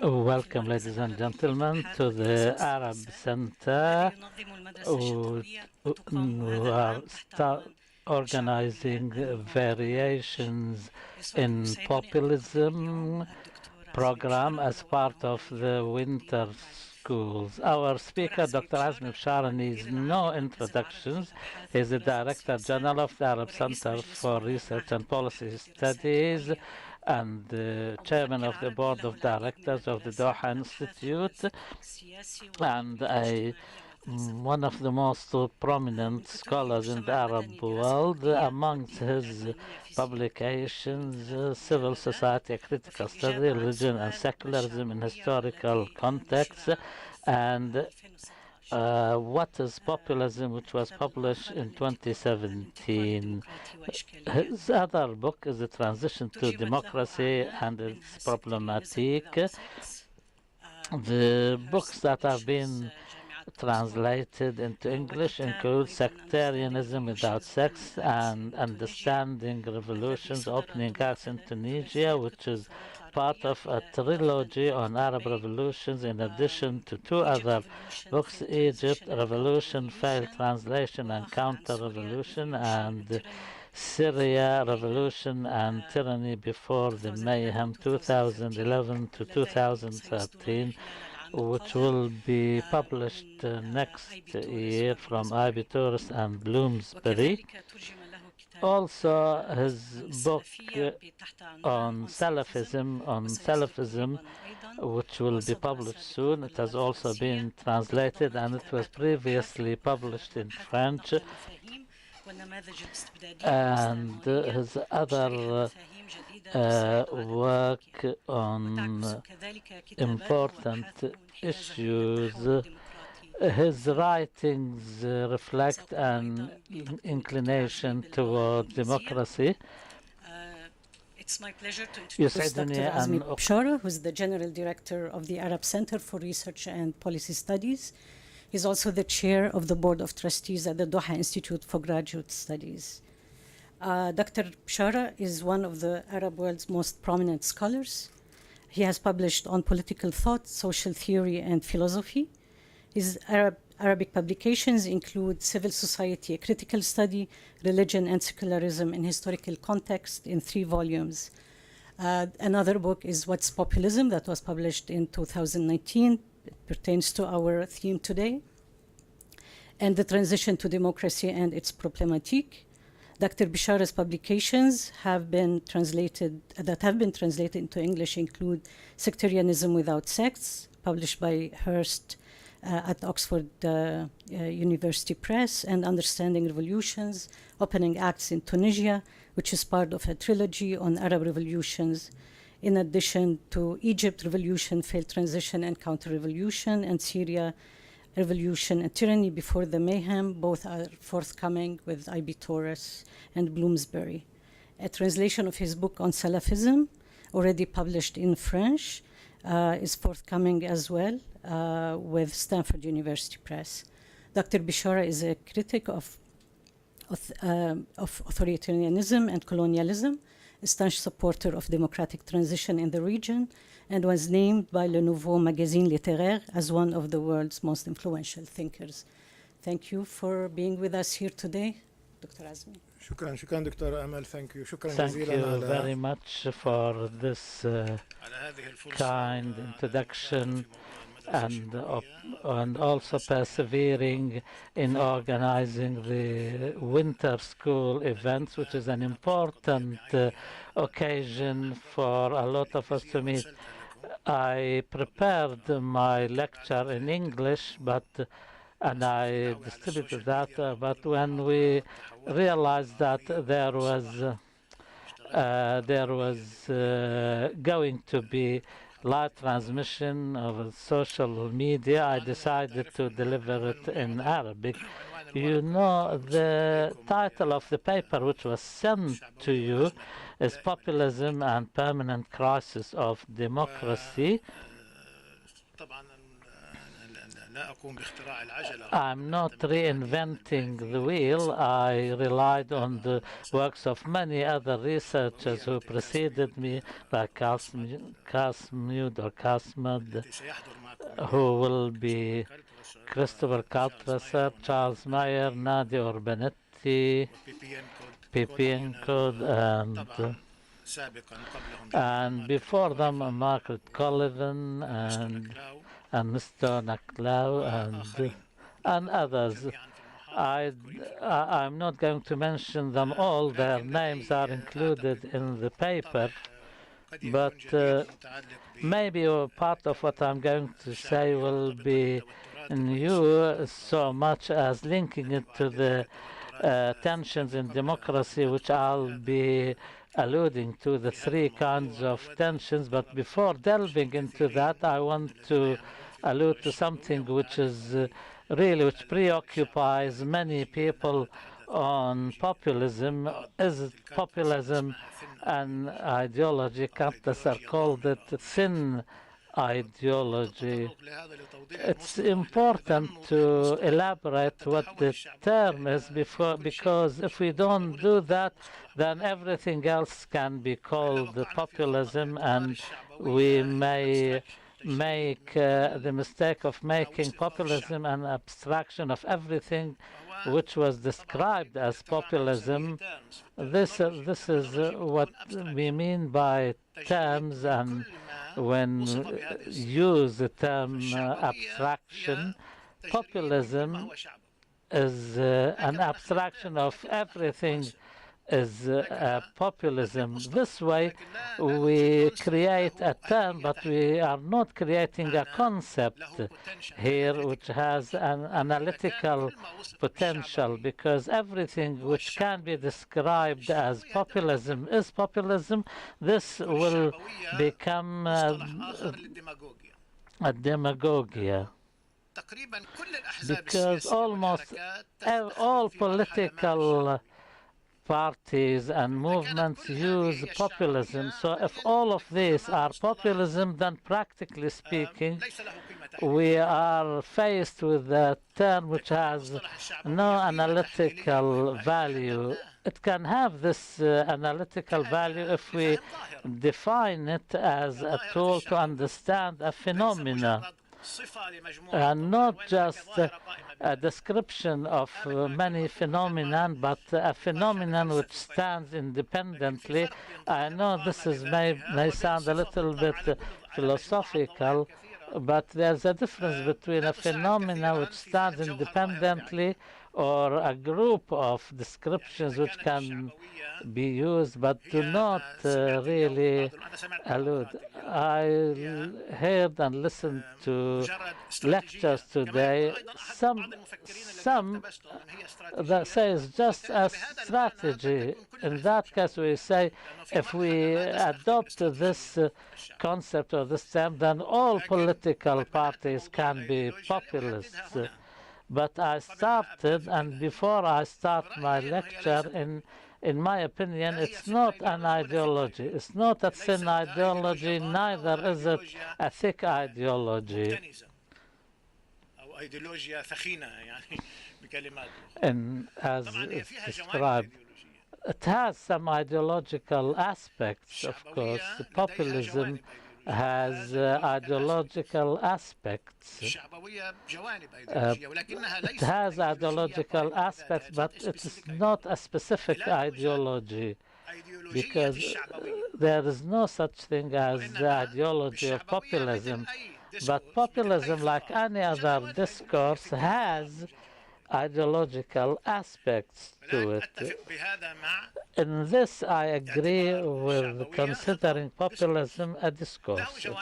Welcome, ladies and gentlemen, to the Arab Center, who are organizing variations in populism program as part of the winter schools. Our speaker, Dr. Azmi Bishara, needs no introductions. He is the Director General of the Arab Center for Research and Policy Studies and the Chairman of the Board of Directors of the Doha Institute, and one of the most prominent scholars in the Arab world. Amongst his publications, Civil Society, a Critical Study, Religion and Secularism in Historical Context, and What is Populism, which was published in 2017. His other book is The Transition to Democracy and its Problematic. The books that have been translated into English include Sectarianism Without Sex and Understanding Revolutions, Opening Acts in Tunisia, which is part of a trilogy on Arab revolutions, in addition to two other books, Egypt, Revolution, Failed Translation and Counter-Revolution, and Syria, Revolution and Tyranny Before the Mayhem, 2011 to 2013, which will be published next year from IB Tourist and Bloomsbury. Also, his book on Salafism, which will be published soon. It has also been translated, and it was previously published in French. And his other work on important issues. His writings reflect an inclination toward democracy. It's my pleasure to introduce Dr. Azmi Bishara, who is the General Director of the Arab Center for Research and Policy Studies. He's also the chair of the Board of Trustees at the Doha Institute for Graduate Studies. Dr. Bishara is one of the Arab world's most prominent scholars. He has published on political thought, social theory, and philosophy. His Arabic publications include Civil Society, a Critical Study, Religion and Secularism in Historical Context in 3 volumes. Another book is What's Populism, that was published in 2019. It pertains to our theme today. And The Transition to Democracy and Its Problematique. Dr. Bishara's publications that have been translated into English include Sectarianism Without Sects, published by Hearst at Oxford University Press, and Understanding Revolutions, Opening Acts in Tunisia, which is part of a trilogy on Arab revolutions, in addition to Egypt Revolution, Failed Transition and Counter-Revolution, and Syria Revolution and Tyranny Before the Mayhem. Both are forthcoming with IB Tauris and Bloomsbury. A translation of his book on Salafism, already published in French, is forthcoming as well with Stanford University Press. Dr. Bishara is a critic of authoritarianism and colonialism, a staunch supporter of democratic transition in the region, and was named by Le Nouveau Magazine Littéraire as one of the world's most influential thinkers. Thank you for being with us here today, Dr. Azmi. شكرا دكتور أمل. Thank you. Thank you very much for this kind introduction, and also persevering in organizing the winter school events, which is an important occasion for a lot of us to meet. I prepared my lecture in English, and I distributed that, but when we realized that there was going to be live transmission of social media, I decided to deliver it in Arabic. You know, the title of the paper which was sent to you is Populism and Permanent Crisis of Democracy. I'm not reinventing the wheel. I relied on the works of many other researchers who preceded me, like Casmud or Casmud, who will be Christopher Kaltrasser, Charles Meyer, Nadia Urbanetti, Pipienko, and before them Margaret Collivan and Mr. Naklau and others. I'm not going to mention them all. Their names are included in the paper, but maybe part of what I'm going to say will be new so much as linking it to the tensions in democracy, which I'll be alluding to, the three kinds of tensions. But before delving into that, I want to allude to something which is which preoccupies many people on populism. Is it populism an ideology? Kantasar called it thin ideology. It's important to elaborate what the term is because if we don't do that, then everything else can be called populism, and we may make the mistake of making populism an abstraction of everything which was described as populism. This is what we mean by terms, and when use the term abstraction, populism is an abstraction of everything is populism. This way we create a term, but we are not creating a concept here which has an analytical potential, because everything which can be described as populism is populism. This will become a demagogia, because almost all political parties and movements use populism. So if all of these are populism, then practically speaking, we are faced with a term which has no analytical value. It can have this analytical value if we define it as a tool to understand a phenomena, and not just a description of many phenomena, but a phenomenon which stands independently. I know this may sound a little bit philosophical, but there's a difference between a phenomenon which stands independently or a group of descriptions which can be used but do not really allude. I heard and listened to lectures today, some that says just a strategy. In that case, we say if we adopt this concept or this term, then all political parties can be populists. But I started, and before I start my lecture, in my opinion, it's not an ideology. It's not a thin ideology, neither is it a thick ideology. And as it's described, it has some ideological aspects, of course. Populism has ideological aspects. It has ideological aspects, but it is not a specific ideology, because there is no such thing as the ideology of populism. But populism, like any other discourse, has ideological aspects to it. In this, I agree with considering populism a discourse. It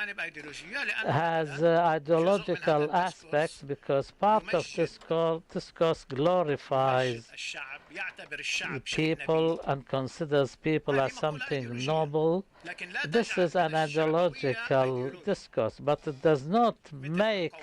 has ideological aspects because part of discourse glorifies people and considers people as something noble. This is an ideological discourse, but it does not make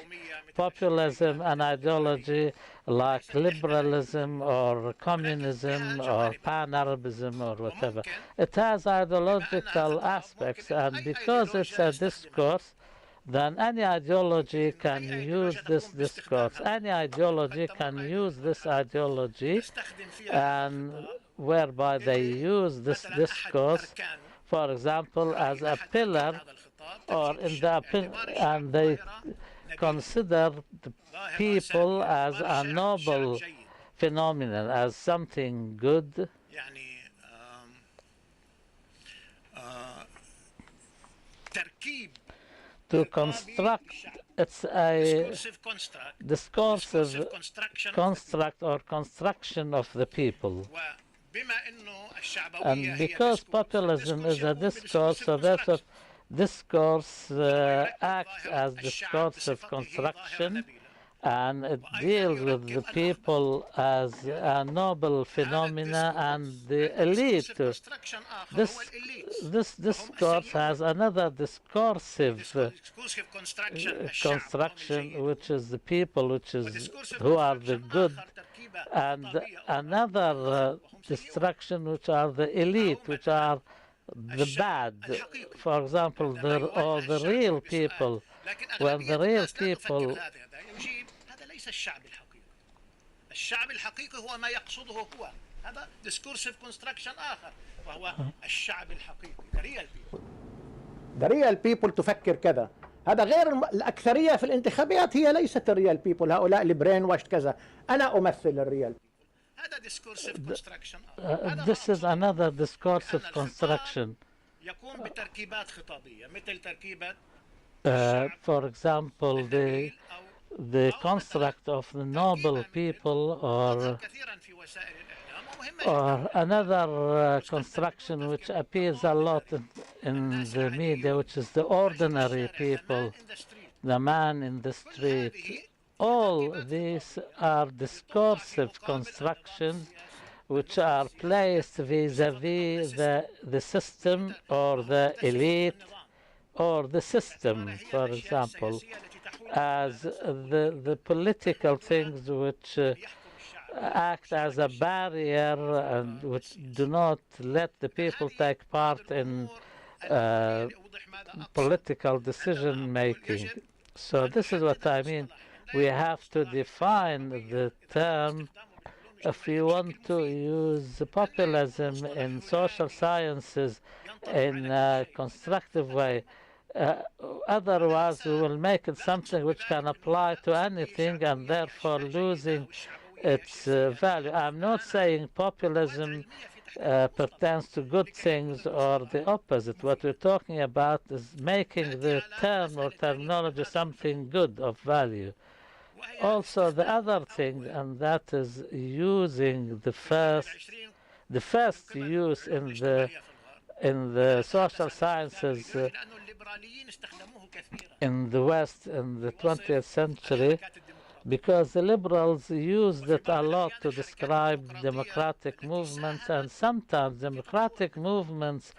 populism an ideology like liberalism or communism or pan-Arabism or whatever. It has ideological aspects, and because it's a discourse, then any ideology can use this discourse. Any ideology can use this ideology, and whereby they use this discourse, for example, as a pillar, or in the and they consider the people as a noble phenomenon, as something good. To construct, it's a discursive construct or construction of the people. And because populism is a discourse, so therefore discourse acts as discursive construction, and it deals with the people as a noble phenomena and the elite. This discourse has another discursive construction, which is the people, who are the good, and another destruction, which are the elite, which are the bad. For example, the real people. When the real people الشعب الحقيقي هو ما يقصده هو هذا discursive construction آخر وهو الشعب الحقيقي the real people. The real people تفكر كذا. هذا غير الأكثرية في الانتخابات هي ليست الريال بيبل، هؤلاء البرين واش كذا. أنا أمثل الريال بيبل. هذا discursive construction. This is another discursive construction. يقوم بتركيبات خطابية مثل تركيبة for example, the construct of the noble people, or another construction which appears a lot in the media, which is the ordinary people, the man in the street. All these are discursive constructions which are placed vis-à-vis the system or the elite or the system, for example, as the political things which act as a barrier and which do not let the people take part in political decision making. So this is what I mean. We have to define the term if we want to use populism in social sciences in a constructive way. Otherwise, we will make it something which can apply to anything and therefore losing its value. I'm not saying populism pertains to good things or the opposite. What we're talking about is making the term or terminology something good of value. Also, the other thing, and that is using the first use in the social sciences in the West in the 20th century, because the liberals used it a lot to describe democratic movements, and sometimes democratic movements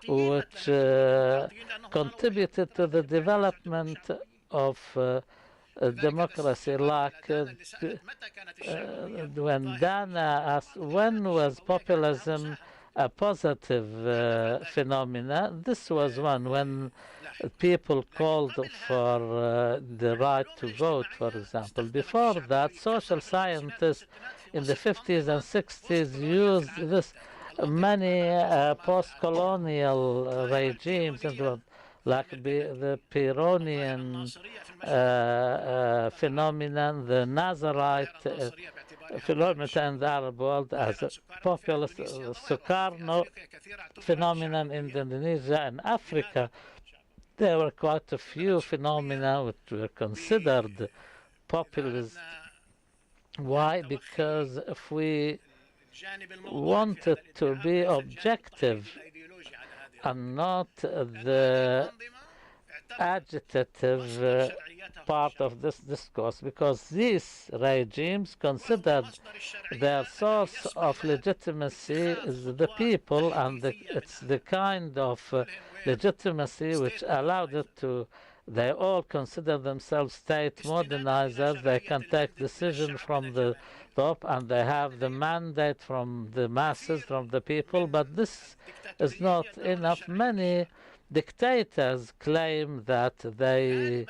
which contributed to the development of democracy, like when Dana asked when was populism a positive phenomena, this was one when people called for the right to vote, for example. Before that, social scientists in the 50s and 60s used this. Many post-colonial regimes, and like the Pyrrhonian phenomenon, the Nazarite phenomenon in the Arab world, as a populist Sukarno phenomenon in Indonesia and Africa. There were quite a few phenomena which were considered populist. Why? Because if we wanted to be objective and not the agitative part of this discourse, because these regimes considered their source of legitimacy is the people, and it's the kind of legitimacy which allowed it to. They all consider themselves state modernizers. They can take decisions from the top, and they have the mandate from the masses, from the people. But this is not enough. Many Dictators claim that they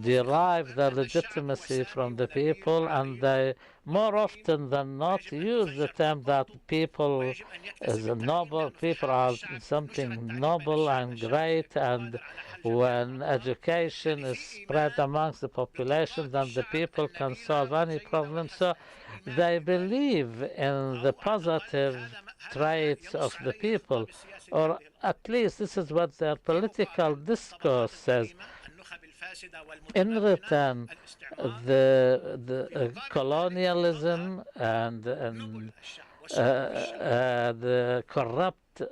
derive their legitimacy from the people, and they more often than not use the term that people is a noble, people are something noble and great, and when education is spread amongst the population, then the people can solve any problem. So they believe in the positive traits of the people, or at least this is what their political discourse says. In return, the colonialism and the corrupt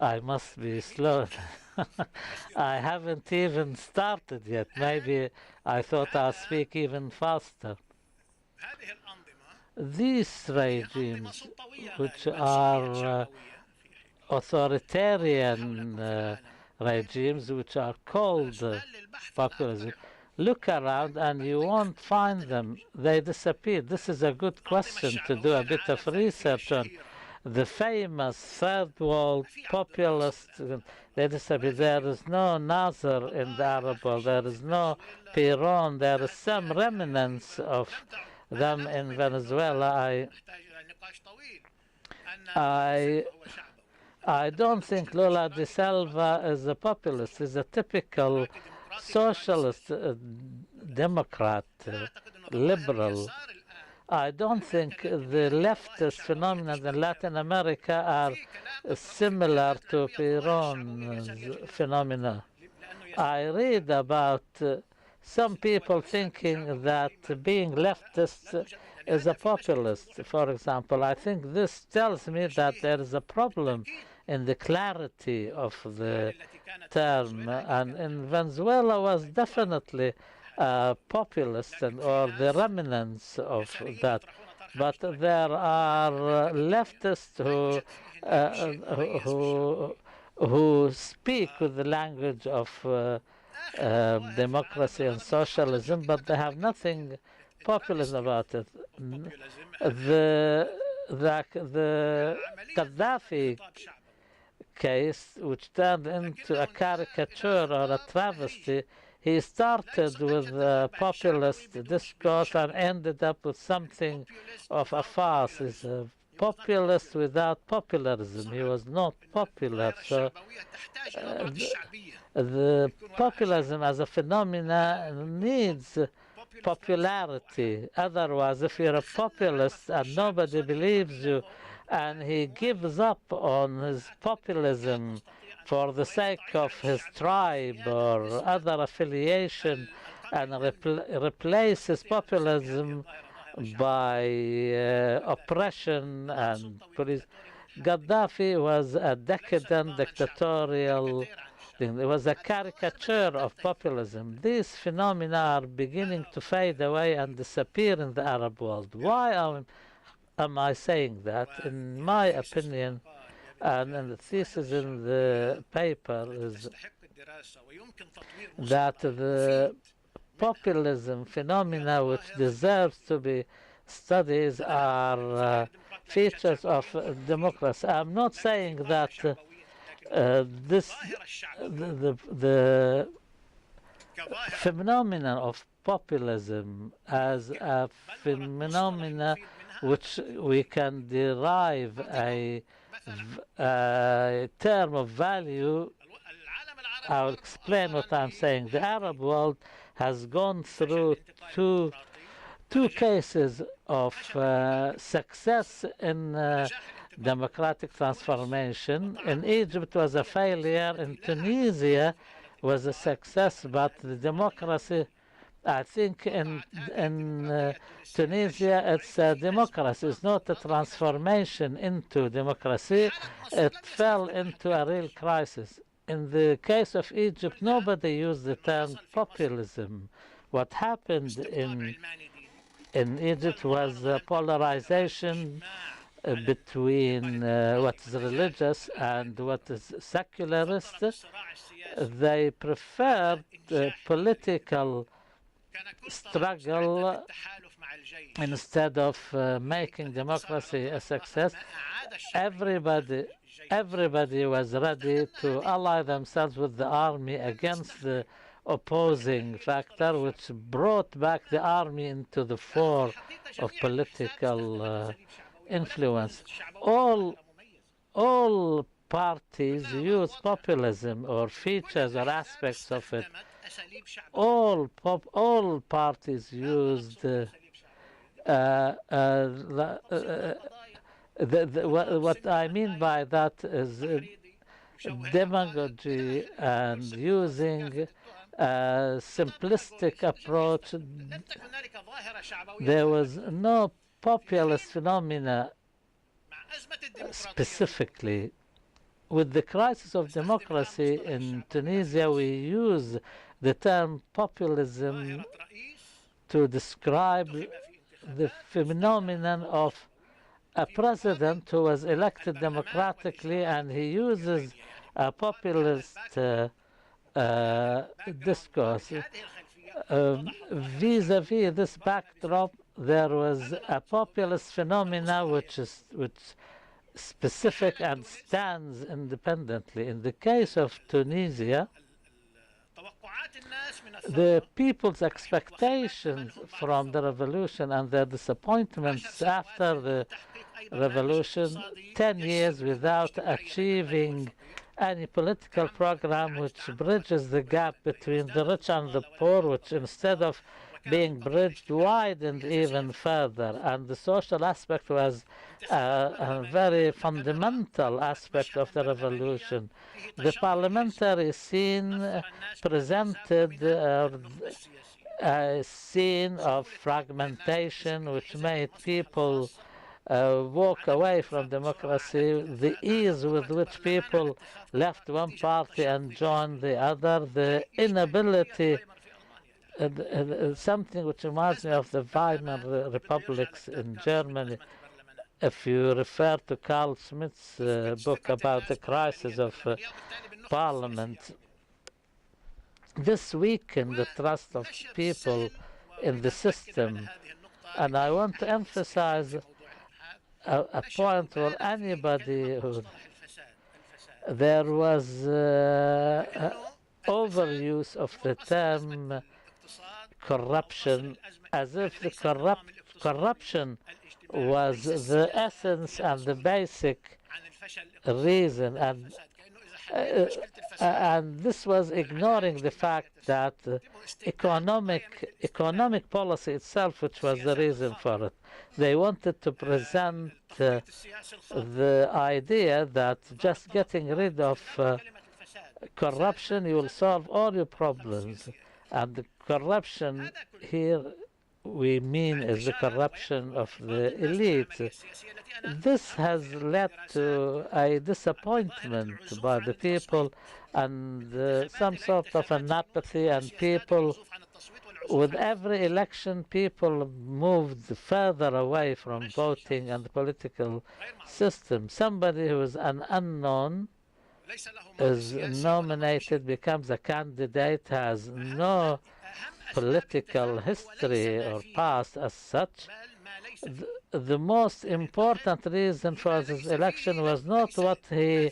I must be slow. I haven't even started yet. Maybe I thought I'll speak even faster. These regimes, which are authoritarian regimes, which are called populism, look around and you won't find them. They disappeared. This is a good question to do a bit of research on. The famous third world populists, they disappeared. There is no Nasser in the Arab world. There is no Peron. There is some remnants of them in Venezuela. I don't think Lula da Silva is a populist. He's a typical socialist, democrat, liberal. I don't think the leftist phenomena in Latin America are similar to Peron's phenomena. I read about some people thinking that being leftist is a populist, for example. I think this tells me that there is a problem in the clarity of the term, and in Venezuela was definitely populist or the remnants of that. But there are leftists who speak with the language of democracy and socialism, but they have nothing populist about it. The Gaddafi case, which turned into a caricature or a travesty, he started with a populist discourse and ended up with something of a farce. He's a populist without popularism. He was not popular. So the populism as a phenomenon needs popularity. Otherwise, if you're a populist and nobody believes you, and he gives up on his populism for the sake of his tribe or other affiliation, and replaces populism by oppression and police. Gaddafi was a decadent dictatorial thing. It was a caricature of populism. These phenomena are beginning to fade away and disappear in the Arab world. Why am I saying that? In my opinion, and the thesis in the paper is that the populism phenomena which deserves to be studied are features of democracy. I'm not saying that the phenomenon of populism as a phenomena which we can derive a term of value. I'll explain what I'm saying. The Arab world has gone through two cases of success in democratic transformation. In Egypt was a failure. In Tunisia was a success, but the democracy, I think in Tunisia it's a democracy. It's not a transformation into democracy. It fell into a real crisis. In the case of Egypt, nobody used the term populism. What happened in Egypt was polarization between what is religious and what is secularist. They preferred political struggle instead of making democracy a success. Everybody was ready to ally themselves with the army against the opposing factor, which brought back the army into the fore of political influence. All parties use populism or features or aspects of it. All parties used what I mean by that is demagogy and using a simplistic approach. There was no populist phenomena specifically. With the crisis of democracy in Tunisia, we use the term populism to describe the phenomenon of a president who was elected democratically, and he uses a populist discourse. Vis-a-vis this backdrop, there was a populist phenomena which specific and stands independently. In the case of Tunisia, the people's expectations from the revolution and their disappointments after the revolution, 10 years without achieving any political program which bridges the gap between the rich and the poor, which instead of being bridged widened even further. And the social aspect was a very fundamental aspect of the revolution. The parliamentary scene presented a scene of fragmentation which made people walk away from democracy, the ease with which people left one party and joined the other, the inability, something which reminds me of the Weimar republics in Germany. If you refer to Carl Schmitt's book about the crisis of parliament, this weakened the trust of people in the system. And I want to emphasize a point where anybody who there was overuse of the term corruption, as if the corruption was the essence and the basic reason, and this was ignoring the fact that economic policy itself, which was the reason for it. They wanted to present the idea that just getting rid of corruption, you will solve all your problems. And the corruption here we mean is the corruption of the elite. This has led to a disappointment by the people and some sort of an apathy, and people, with every election, people moved further away from voting and the political system. Somebody who is an unknown is nominated, becomes a candidate, has no political history or past as such. The most important reason for this election was not what he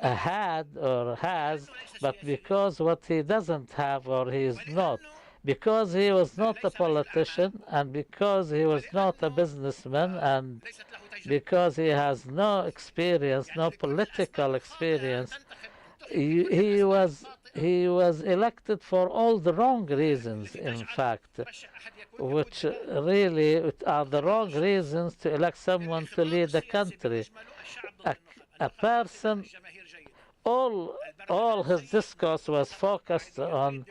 had or has, but because what he doesn't have or he is not. Because he was not a politician, and because he was not a businessman, and because he has no experience, no political experience, he was elected for all the wrong reasons, in fact, which really are the wrong reasons to elect someone to lead the country. A person, all his discourse was focused on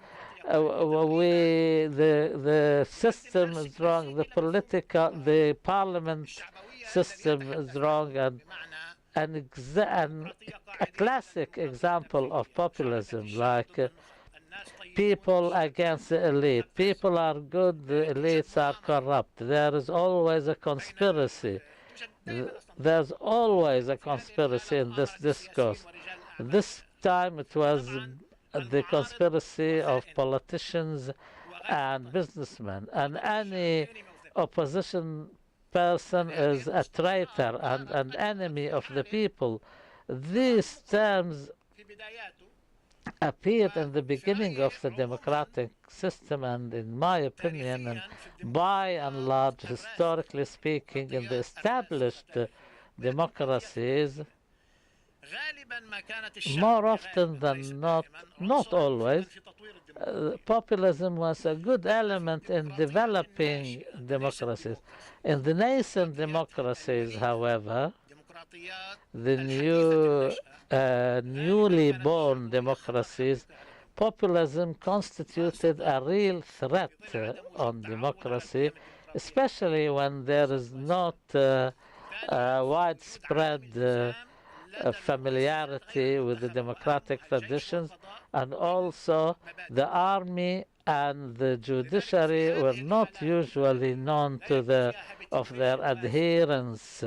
the system is wrong, the parliament system is wrong, and a classic example of populism, like people against the elite. People are good, the elites are corrupt. There is always a conspiracy. There's always a conspiracy in this discourse. This time it was the conspiracy of politicians and businessmen, and any opposition person is a traitor and an enemy of the people. These terms appeared in the beginning of the democratic system, and in my opinion, and by and large, historically speaking, in the established democracies, more often than not, not always, populism was a good element in developing democracies. In the nascent democracies, however, the newly born democracies, populism constituted a real threat on democracy, especially when there is not widespread familiarity with the democratic traditions, and also the army and the judiciary were not usually known to of their adherence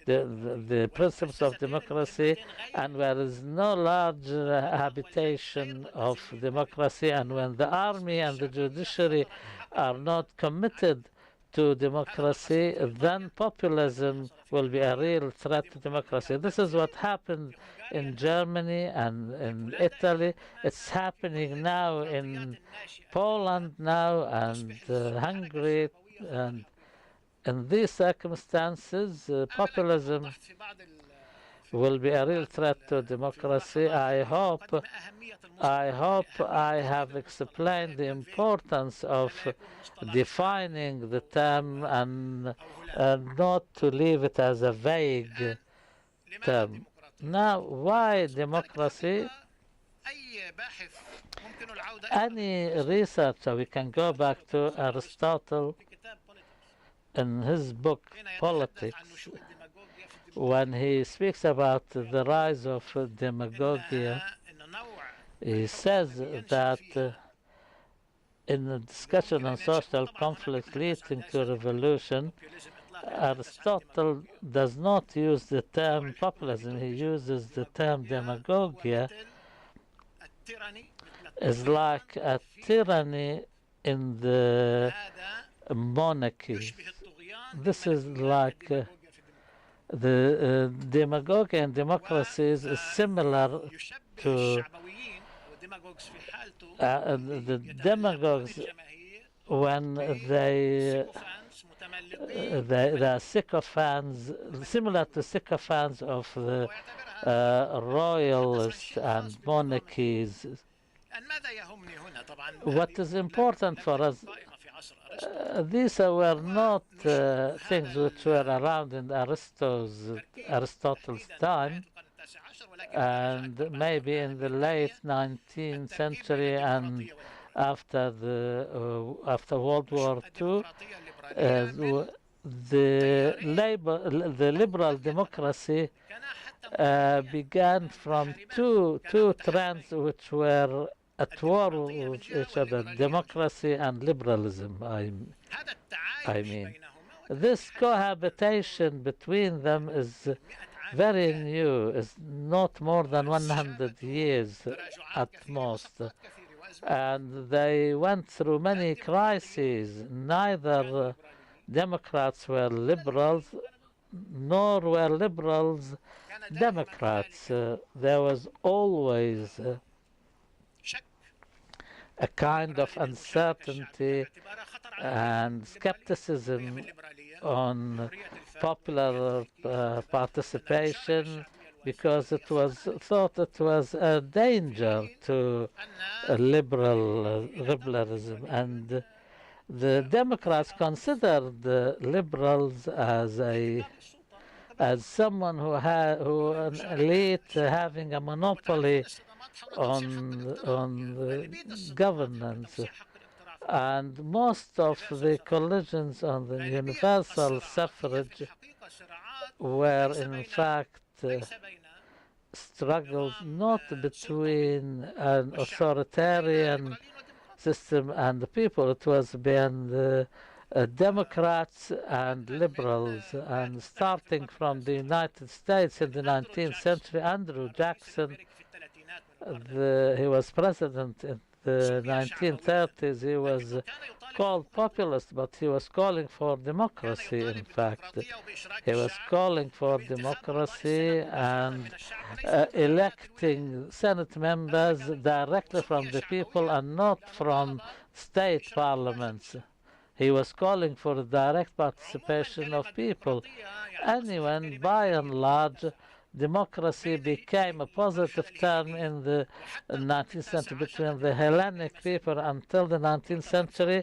the principles of democracy, and there is no large habitation of democracy, and when the army and the judiciary are not committed to democracy, then populism will be a real threat to democracy. This is what happened in Germany and in Italy. It's happening now in Poland now and Hungary. And in these circumstances, populism will be a real threat to democracy. I hope I have explained the importance of defining the term and not to leave it as a vague term. Now, why democracy? Any researcher, we can go back to Aristotle in his book Politics, when he speaks about the rise of demagogia. He says that in the discussion on social conflict leading to revolution, Aristotle does not use the term populism, he uses the term demagogia. It's like a tyranny in the monarchy. This is like the demagogia in democracies is similar to the demagogues when they are sycophants, similar to sycophants of the royalists and monarchies. What is important for us, these were not things which were around in Aristotle's time, and maybe in the late 19th century and after World War II, the liberal democracy began from two trends which were at war with each other: democracy and liberalism. I mean, this cohabitation between them is very new. It's not more than 100 years at most. And they went through many crises. Neither Democrats were liberals, nor were liberals Democrats. There was always a kind of uncertainty and skepticism on popular participation, because it was thought it was a danger to liberalism, and the Democrats considered the liberals as someone an elite having a monopoly on governance, and most of the collisions on the universal suffrage were in fact struggles not between an authoritarian system and the people. It was between the Democrats and liberals, and starting from the United States in the 19th century, Andrew Jackson, he was president in the 1930s, he was called populist, but he was calling for democracy, in fact. He was calling for democracy and electing Senate members directly from the people and not from state parliaments. He was calling for the direct participation of people. Anyway, by and large, democracy became a positive term in the 19th century between the Hellenic people. Until the 19th century,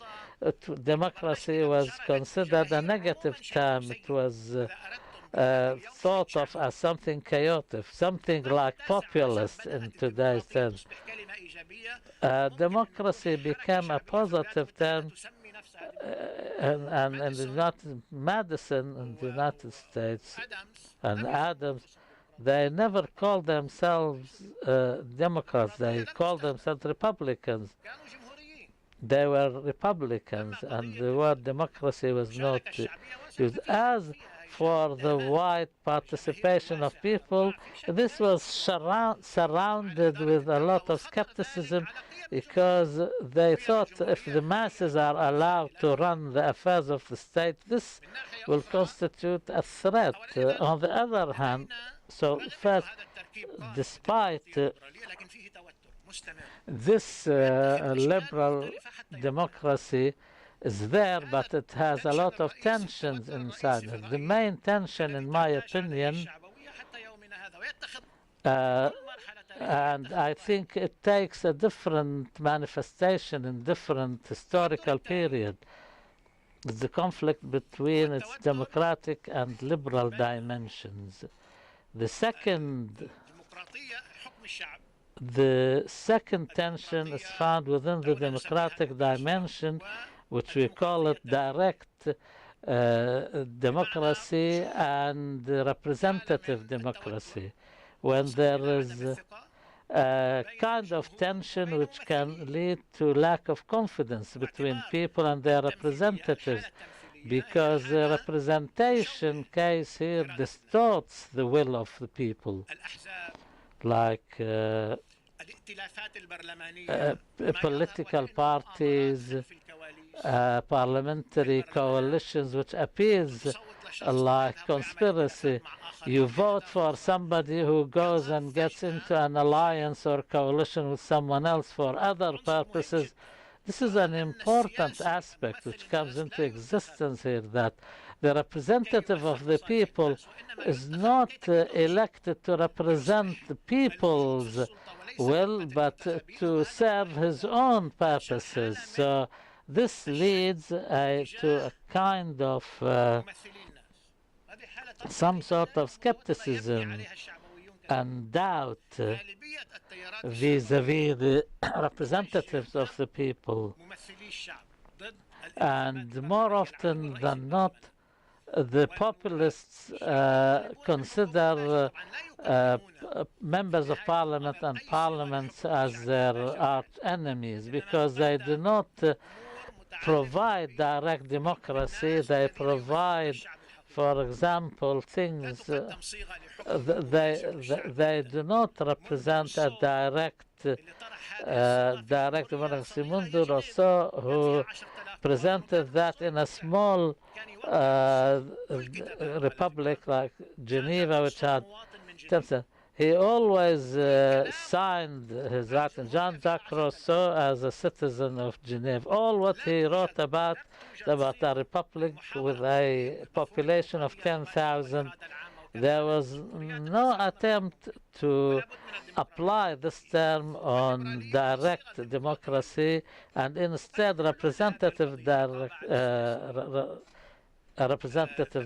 democracy was considered a negative term. It was thought of as something chaotic, something like populist in today's terms. Democracy became a positive term, and in the Madison in the United States and Adams, they never called themselves Democrats. They called themselves Republicans. They were Republicans, and the word democracy was not used. As for the wide participation of people, this was surrounded with a lot of skepticism, because they thought if the masses are allowed to run the affairs of the state, this will constitute a threat. On the other hand, so first, despite this liberal democracy is there, but it has a lot of tensions inside it. The main tension, in my opinion, and I think it takes a different manifestation in different historical period, the conflict between its democratic and liberal dimensions. The second tension is found within the democratic dimension, which we call it direct democracy and representative democracy, when there is a kind of tension which can lead to lack of confidence between people and their representatives, because the representation case here distorts the will of the people, like political parties, parliamentary coalitions, which appears like conspiracy. You vote for somebody who goes and gets into an alliance or coalition with someone else for other purposes. This is an important aspect which comes into existence here, that the representative of the people is not elected to represent the people's will, but to serve his own purposes. So this leads to a kind of some sort of skepticism and doubt vis-à-vis the representatives of the people. And more often than not, the populists consider members of parliament and parliaments as their arch enemies, because they do not provide direct democracy. They provide, for example, things they do not represent a direct democracy. Mundur Rousseau, who presented that in a small republic like Geneva, which had 10%, he always signed his writing, Jean-Jacques Rousseau, as a citizen of Geneva. All what he wrote about a republic with a population of 10,000. There was no attempt to apply this term on direct democracy, and instead representative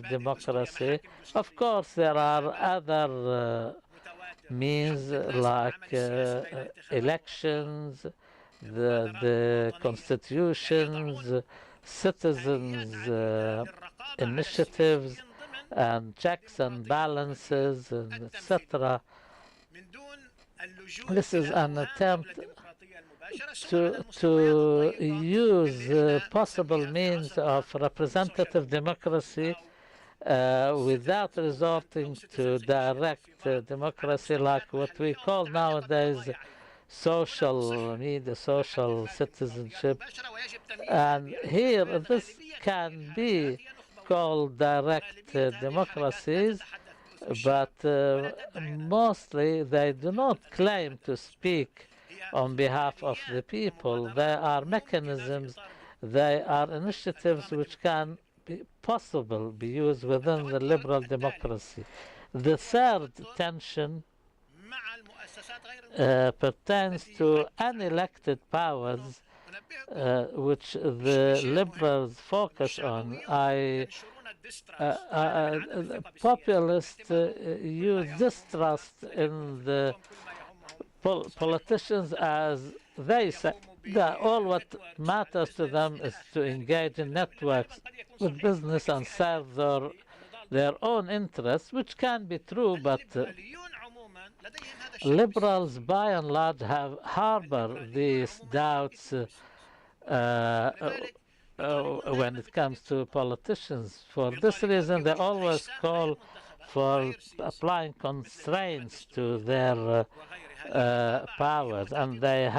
democracy. Of course, there are other means like elections, the constitutions, citizens' initiatives, and checks and balances, and etc. This is an attempt to use possible means of representative democracy without resorting to direct democracy, like what we call nowadays social media, social citizenship. And here, this can be called direct democracies, but mostly they do not claim to speak on behalf of the people. There are mechanisms, they are initiatives which can be possible be used within the liberal democracy. The third tension pertains to unelected powers, which the liberals focus on. Populists use distrust in the politicians as they say that all what matters to them is to engage in networks with business and serve their own interests, which can be true, but liberals by and large have harbor these doubts when it comes to politicians. For this reason, they always call for applying constraints to their powers, and they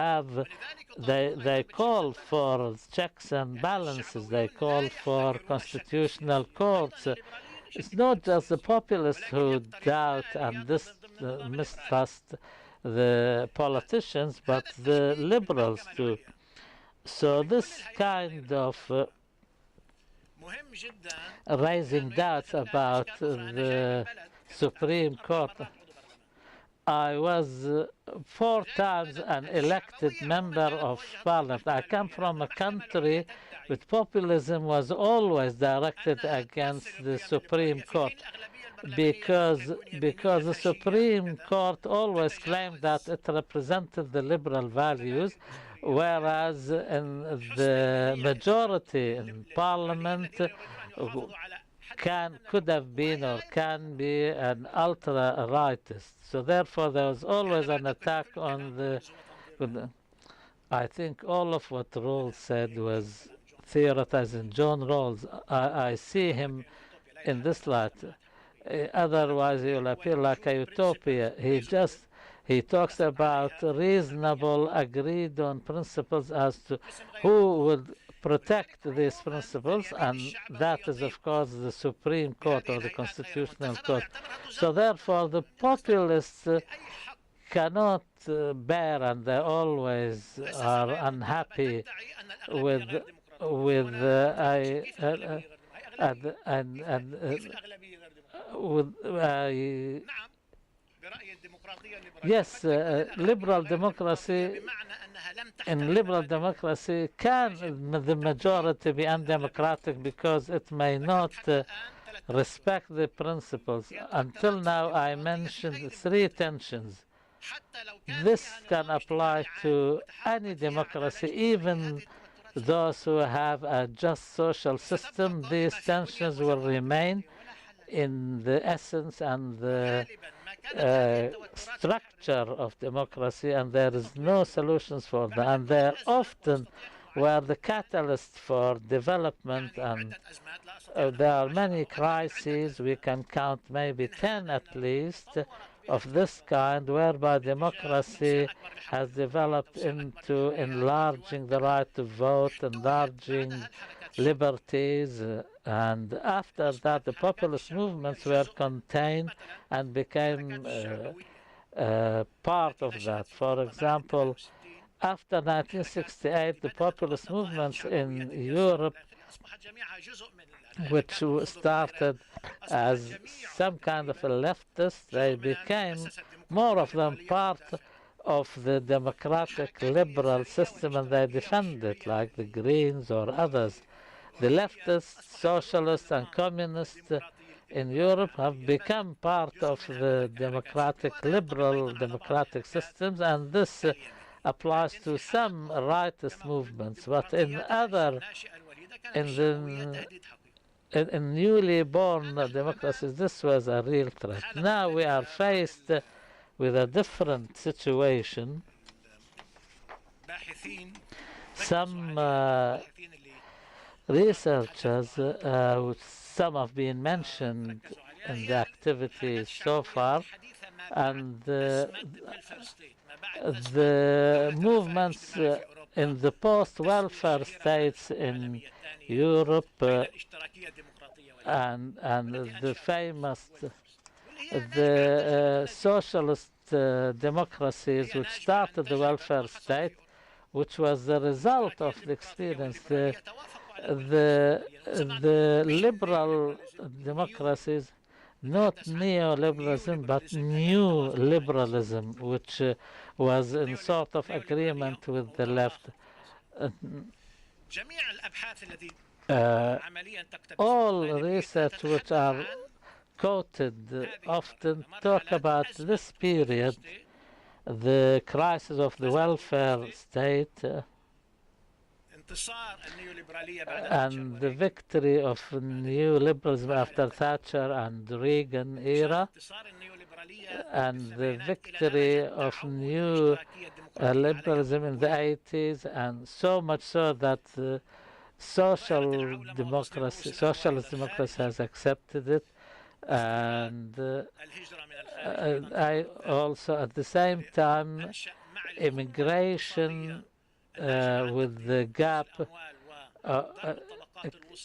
call for checks and balances. They call for constitutional courts. It's not just the populists who doubt and mistrust the politicians, but the liberals too. So this kind of raising doubts about the Supreme Court. I was 4 times an elected member of parliament. I come from a country with populism was always directed against the Supreme Court because the Supreme Court always claimed that it represented the liberal values, whereas in the majority in parliament could have been or can be an ultra-rightist. So therefore there was always an attack on the I think all of what Rawls said was theoretizing. John Rawls, I see him in this light. Otherwise he will appear like a utopia. He talks about reasonable, agreed on principles as to who would protect these principles, and that is, of course, the Supreme Court or the Constitutional Court. So therefore, the populists cannot bear, and they always are unhappy with yes, liberal democracy. In liberal democracy, can the majority be undemocratic because it may not respect the principles? Until now, I mentioned 3 tensions. This can apply to any democracy, even those who have a just social system. These tensions will remain in the essence and the structure of democracy, and there is no solutions for them. And they often were the catalyst for development, and there are many crises. We can count maybe 10 at least of this kind, whereby democracy has developed into enlarging the right to vote, enlarging liberties, and after that the populist movements were contained and became part of that. For example, after 1968, the populist movements in Europe, which started as some kind of a leftist, they became, more of them, part of the democratic liberal system, and they defend it, like the Greens or others. The leftists, socialists and communists in Europe have become part of the democratic, liberal democratic systems, and this applies to some rightist movements. But in newly born democracies, this was a real threat. Now we are faced with a different situation. Some researchers, which some have been mentioned in the activities so far, and the movements in the post-welfare states in Europe and the famous socialist democracies which started the welfare state, which was the result of the experience. The liberal democracies, not neoliberalism, but new liberalism, which was in sort of agreement with the left. All research which are quoted often talk about this period, the crisis of the welfare state, and the victory of neoliberalism after Thatcher and Reagan era, and the victory of new liberalism in the 80s, and so much so that socialist democracy has accepted it. And I also, at the same time, immigration with the gap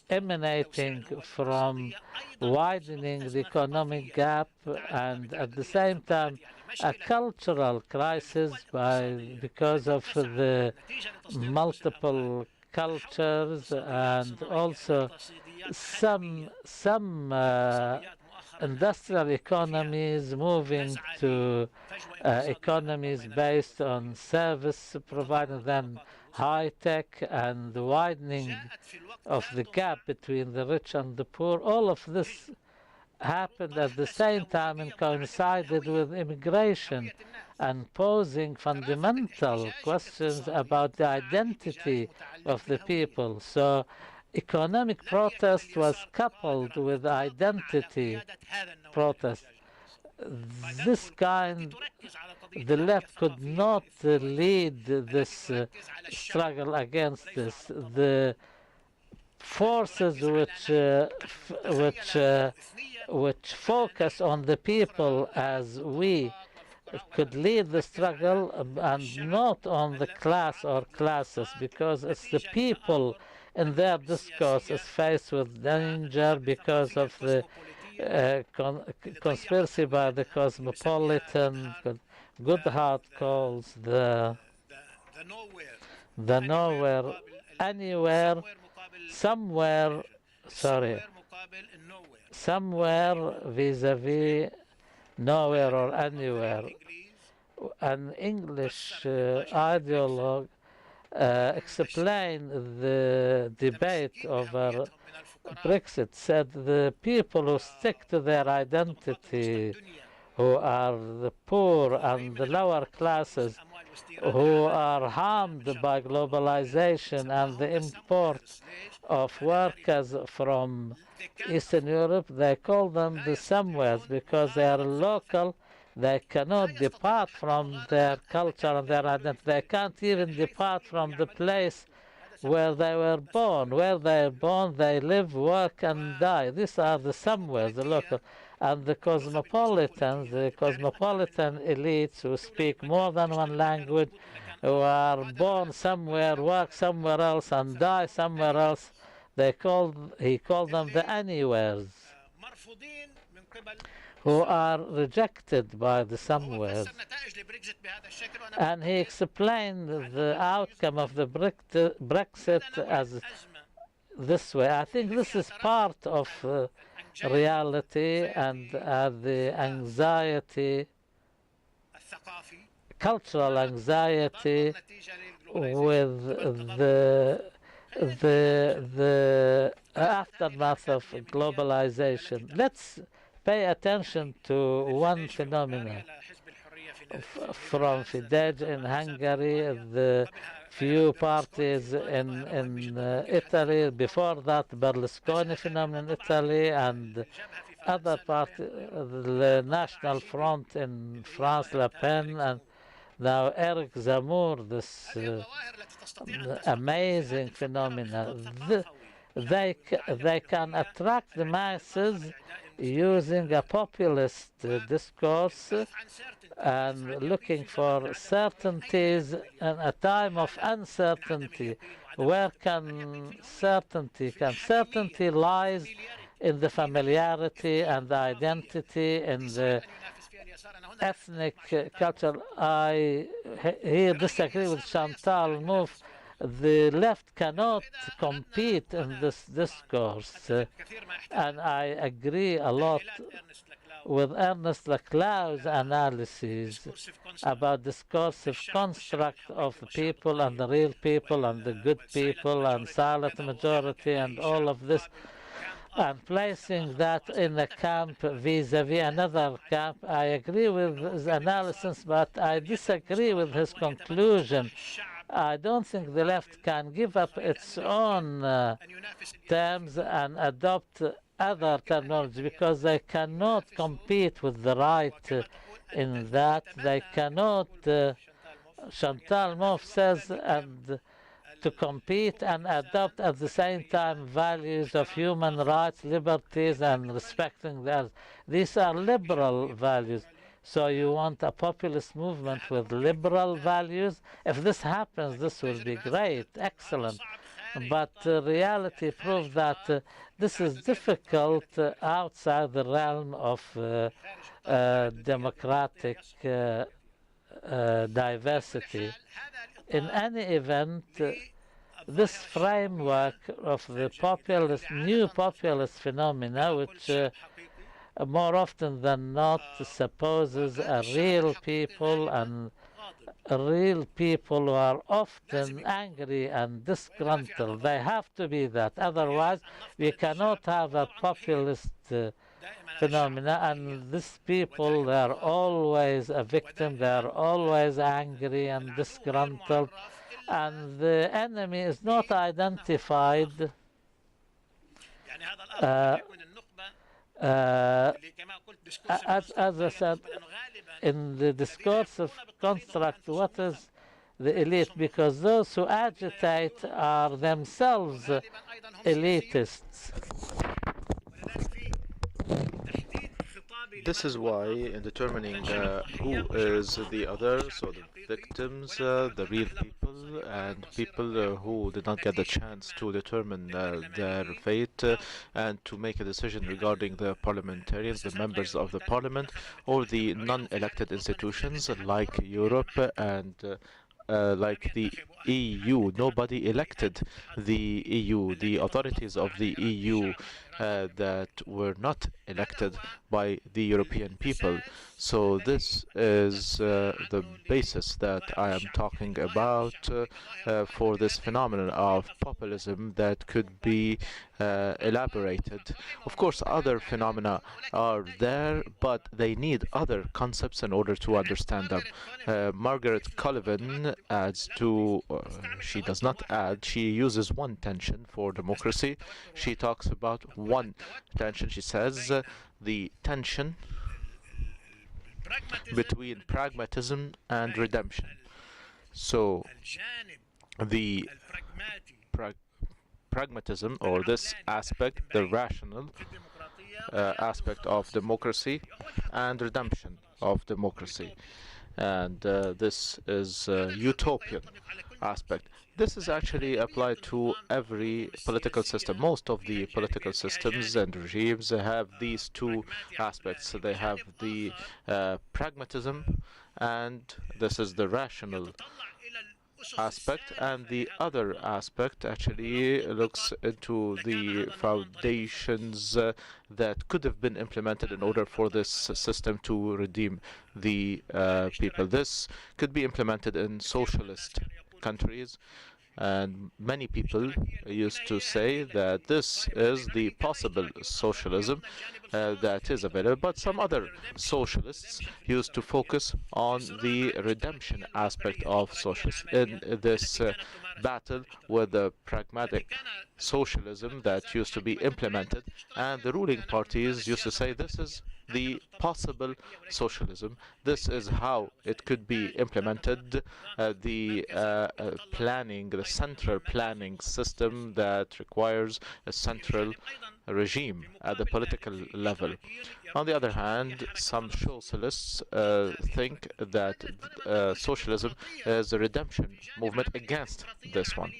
emanating from widening the economic gap, and at the same time a cultural crisis because of the multiple cultures, and also some industrial economies moving to economies based on service provided, then high tech, and the widening of the gap between the rich and the poor. All of this happened at the same time and coincided with immigration and posing fundamental questions about the identity of the people. So economic protest was coupled with identity protest. This kind, the left could not lead this struggle against this. The forces which focus on the people as we could lead the struggle, and not on the class or classes, because it's the people in their discourse is faced with danger because of the conspiracy by the cosmopolitan. Goodhart calls the nowhere, anywhere, somewhere vis-a-vis nowhere or anywhere. An English ideologue explained the debate over Brexit, said the people who stick to their identity, who are the poor and the lower classes, who are harmed by globalization and the import of workers from Eastern Europe, they call them the somewheres because they are local. They cannot depart from their culture and their identity. They can't even depart from the place where they were born. Where they are born, they live, work, and die. These are the somewheres, the local. And the cosmopolitans, the cosmopolitan elites who speak more than one language, who are born somewhere, work somewhere else, and die somewhere else, he called them the anywheres, who are rejected by the somewheres. And he explained the outcome of the Brexit as this way. I think this is part of reality, and the anxiety, cultural anxiety with the aftermath of globalization. Let's pay attention to one phenomenon. From Fidesz in Hungary, the few parties in Italy, before that Berlusconi phenomenon in Italy, and other parties, the National Front in France, Le Pen, and now Eric Zemmour, this amazing phenomena. They can attract the masses using a populist discourse and looking for certainties in a time of uncertainty. Where can certainty come? Certainty lies in the familiarity and the identity, in the ethnic culture. I here disagree with Chantal Mouffe. The left cannot compete in this discourse, and I agree a lot with Ernest Laclau's analysis about discursive construct of the people and the real people and the good people and silent majority and all of this, and placing that in a camp vis-a-vis another camp. I agree with his analysis, but I disagree with his conclusion. I don't think the left can give up its own terms and adopt other terminology, because they cannot compete with the right in that. They cannot, Chantal Mouffe says, and to compete and adopt at the same time values of human rights, liberties, and respecting the others. These are liberal values. So you want a populist movement with liberal values? If this happens, this will be great, excellent. But reality proves that this is difficult outside the realm of democratic diversity. In any event, this framework of the populist, new populist phenomena, which more often than not supposes a real people, and real people who are often angry and disgruntled. They have to be that. Otherwise, we cannot have a populist phenomena. And these people, they are always a victim. They are always angry and disgruntled. And the enemy is not identified as I said, in the discursive construct, what is the elite? Because those who agitate are themselves elitists. This is why, in determining who is the other, so the victims, the real people, and people who did not get the chance to determine their fate and to make a decision regarding the parliamentarians, the members of the parliament, or the non-elected institutions like Europe and like the EU. Nobody elected the EU. The authorities of the EU that were not elected by the European people. So this is the basis that I am talking about for this phenomenon of populism that could be elaborated. Of course, other phenomena are there, but they need other concepts in order to understand them. Margaret Sullivan adds to, she does not add, she uses one tension for democracy. She talks about one tension. She says the tension between pragmatism and redemption. So the pragmatism, or this aspect, the rational aspect of democracy, and redemption of democracy. And this is a utopian aspect. This is actually applied to every political system. Most of the political systems and regimes have these two aspects. So they have the pragmatism, and this is the rational aspect, and the other aspect actually looks into the foundations that could have been implemented in order for this system to redeem the people. This could be implemented in socialist countries, and many people used to say that this is the possible socialism that is available, but some other socialists used to focus on the redemption aspect of socialism in this battle with the pragmatic socialism that used to be implemented, and the ruling parties used to say this is the possible socialism. This is how it could be implemented. The planning, the central planning system that requires a central regime at the political level. On the other hand, some socialists think that socialism is a redemption movement against this one.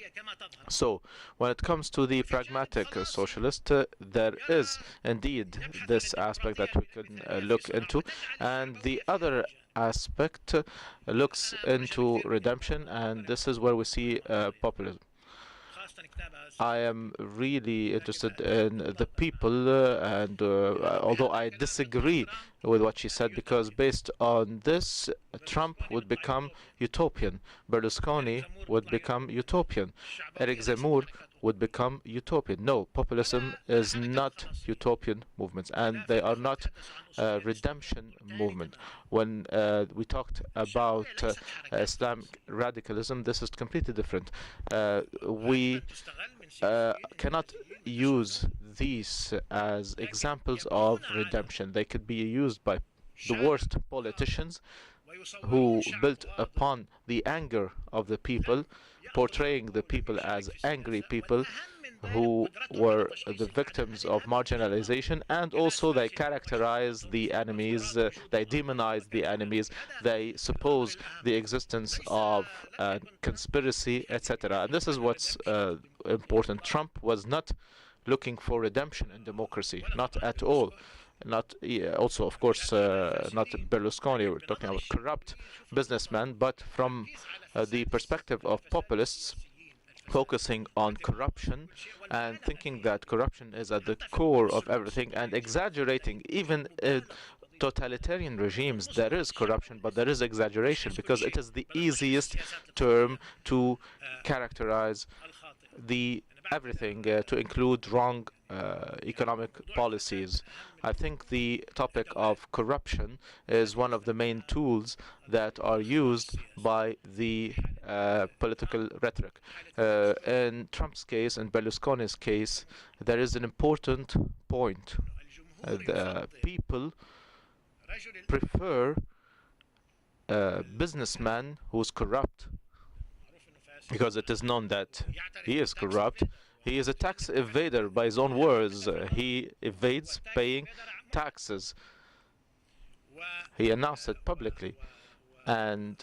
So, when it comes to the pragmatic socialist, there is indeed this aspect that we can look into, and the other aspect looks into redemption, and this is where we see populism. I am really interested in the people, and although I disagree with what she said, because based on this, Trump would become utopian, Berlusconi would become utopian, Eric Zemmour would become utopian. No, populism is not utopian movements, and they are not redemption movement. When we talked about Islamic radicalism, this is completely different. We cannot use these as examples of redemption. They could be used by the worst politicians who built upon the anger of the people, portraying the people as angry people who were the victims of marginalization, and also they characterize the enemies, they demonize the enemies, they suppose the existence of conspiracy, etc. And this is what's important. Trump was not looking for redemption in democracy, not at all. Not also, of course, not Berlusconi. We're talking about corrupt businessmen, but from the perspective of populists, focusing on corruption and thinking that corruption is at the core of everything, and exaggerating. Even in totalitarian regimes there is corruption, but there is exaggeration because it is the easiest term to characterize the everything, to include wrong economic policies. I think the topic of corruption is one of the main tools that are used by the political rhetoric. In Trump's case, in Berlusconi's case, there is an important point. The people prefer a businessman who's corrupt, because it is known that he is corrupt. He is a tax evader by his own words. He evades paying taxes. He announced it publicly. And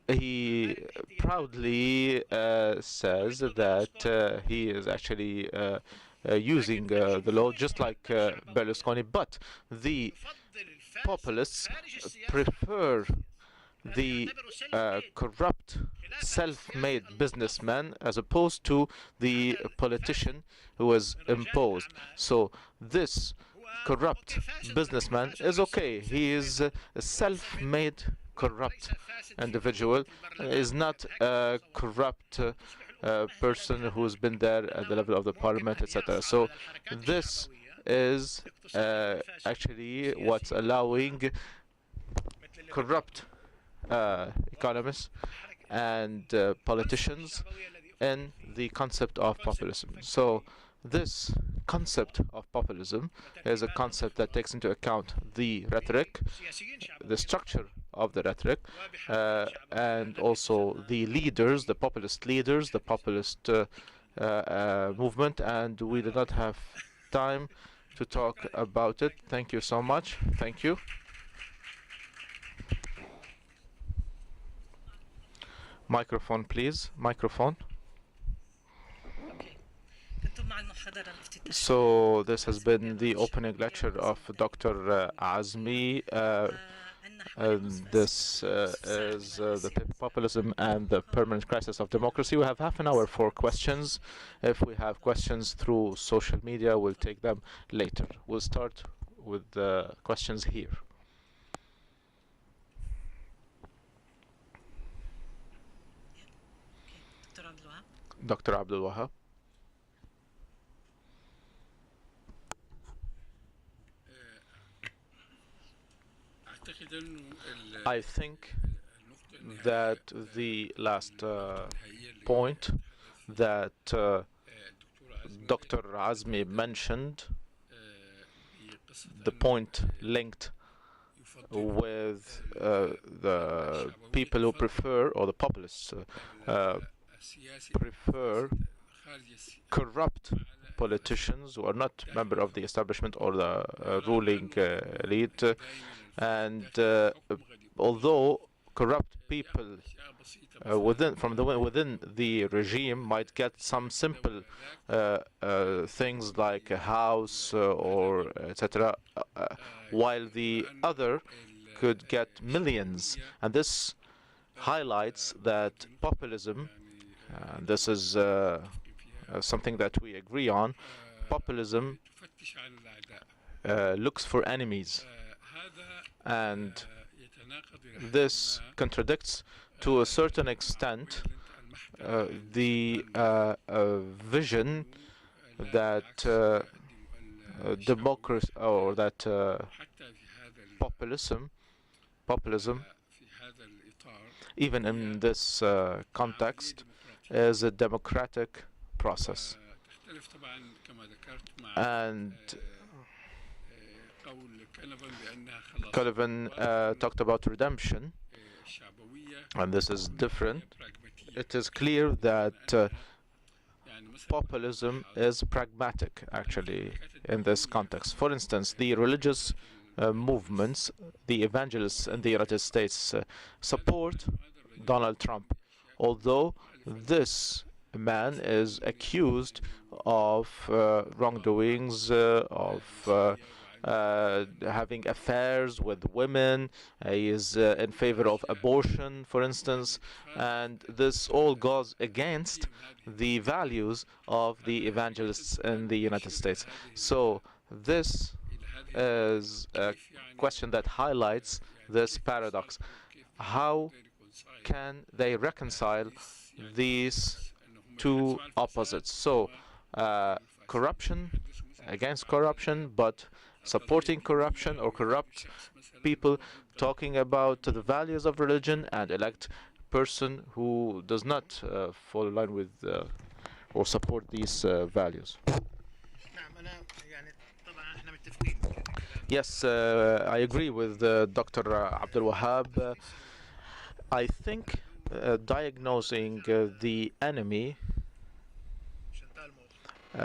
he proudly says that he is actually using the law just like Berlusconi. But the populists prefer the corrupt, self-made businessman as opposed to the politician who is imposed. So this corrupt businessman is okay. He is a self-made corrupt individual, is not a corrupt person who's been there at the level of the parliament, etc. So this is actually what's allowing corrupt economists and politicians in the concept of populism. So this concept of populism is a concept that takes into account the rhetoric, the structure of the rhetoric, and also the leaders, the populist leaders, the populist movement, and we do not have time to talk about it. Thank you so much. Thank you. Microphone, please. Microphone. So this has been the opening lecture of Dr. Azmi. This is the populism and the permanent crisis of democracy. We have half an hour for questions. If we have questions through social media, we'll take them later. We'll start with the questions here. Dr. Abdul Wahab. I think that the last point that Dr. Azmi mentioned, the point linked with the people who prefer, or the populists prefer corrupt politicians who are not member of the establishment or the ruling elite. And although corrupt people within the regime might get some simple things like a house or etc., while the other could get millions. And this highlights that populism, this is something that we agree on, populism looks for enemies. And this contradicts to a certain extent the vision that democracy or that populism, even in this context, is a democratic process. And Sullivan talked about redemption, and this is different. It is clear that populism is pragmatic, actually, in this context. For instance, the religious movements, the evangelists in the United States support Donald Trump, although this man is accused of wrongdoings, of having affairs with women. He is in favor of abortion, for instance, and this all goes against the values of the evangelists in the United States. So this is a question that highlights this paradox. How can they reconcile these two opposites? So corruption against corruption, but supporting corruption or corrupt people, talking about the values of religion, and elect person who does not fall in line with or support these values. Yes, I agree with Dr. Abdul Wahab. I think diagnosing the enemy,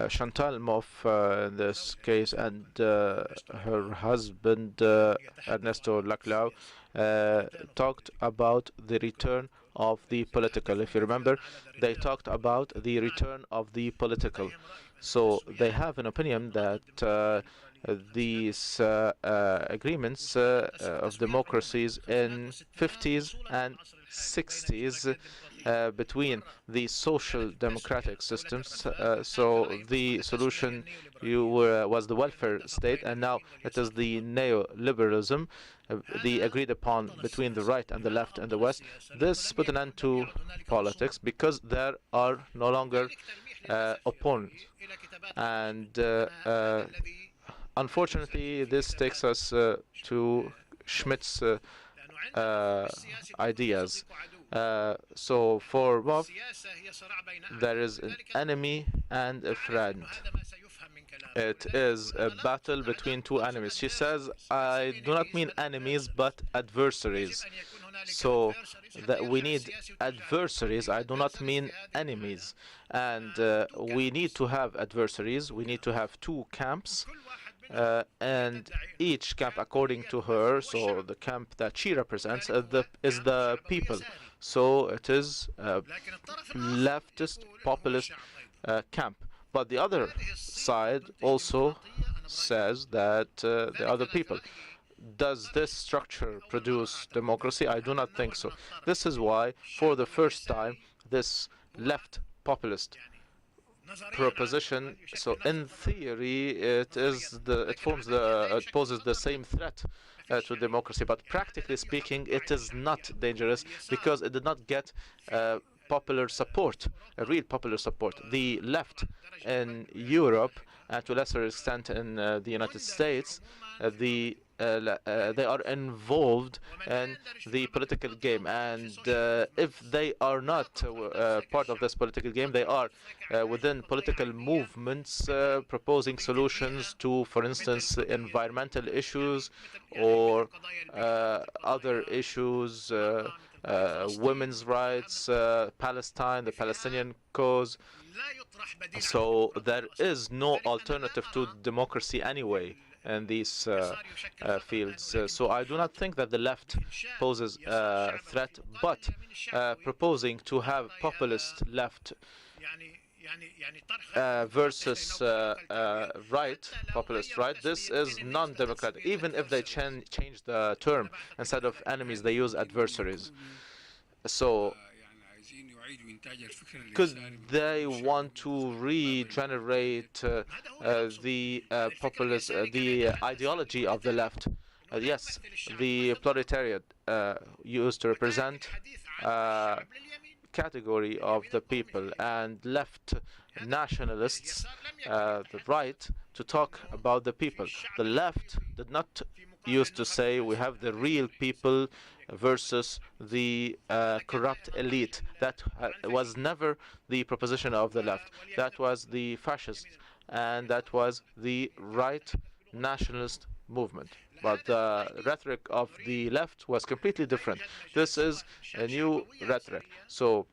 Chantal Mouffe in this case, and her husband Ernesto Laclau talked about the return of the political. If you remember, they talked about the return of the political. So they have an opinion that these agreements of democracies in 50s and 60s between the social democratic systems. So the solution was the welfare state, and now it is the neoliberalism, the agreed upon between the right and the left and the West. This put an end to politics because there are no longer opponents. And unfortunately, this takes us to Schmitt's ideas. So for Mouffe, there is an enemy and a friend. It is a battle between two enemies. She says, I do not mean enemies, but adversaries. So that we need adversaries. I do not mean enemies. And we need to have adversaries. We need to have two camps. And each camp, according to her, so the camp that she represents is the people. So it is a leftist, populist camp. But the other side also says that the other people. Does this structure produce democracy? I do not think so. This is why, for the first time, this left populist proposition, so in theory it poses the same threat to democracy, but practically speaking it is not dangerous because it did not get popular support, a real popular support. The left in Europe and to a lesser extent in the United States, they are involved in the political game, and if they are not part of this political game, they are within political movements proposing solutions to, for instance, environmental issues or other issues, women's rights, Palestine, the Palestinian cause. So there is no alternative to democracy anyway in these fields. So I do not think that the left poses a threat, but proposing to have populist left versus right, populist right, this is non-democratic. Even if they change the term, instead of enemies, they use adversaries. So could they want to regenerate the populist, the ideology of the left? Yes, the proletariat used to represent category of the people, and left nationalists the right to talk about the people. The left did not used to say we have the real people versus the corrupt elite. That was never the proposition of the left. That was the fascist, and that was the right nationalist movement. But the rhetoric of the left was completely different. This is a new rhetoric. So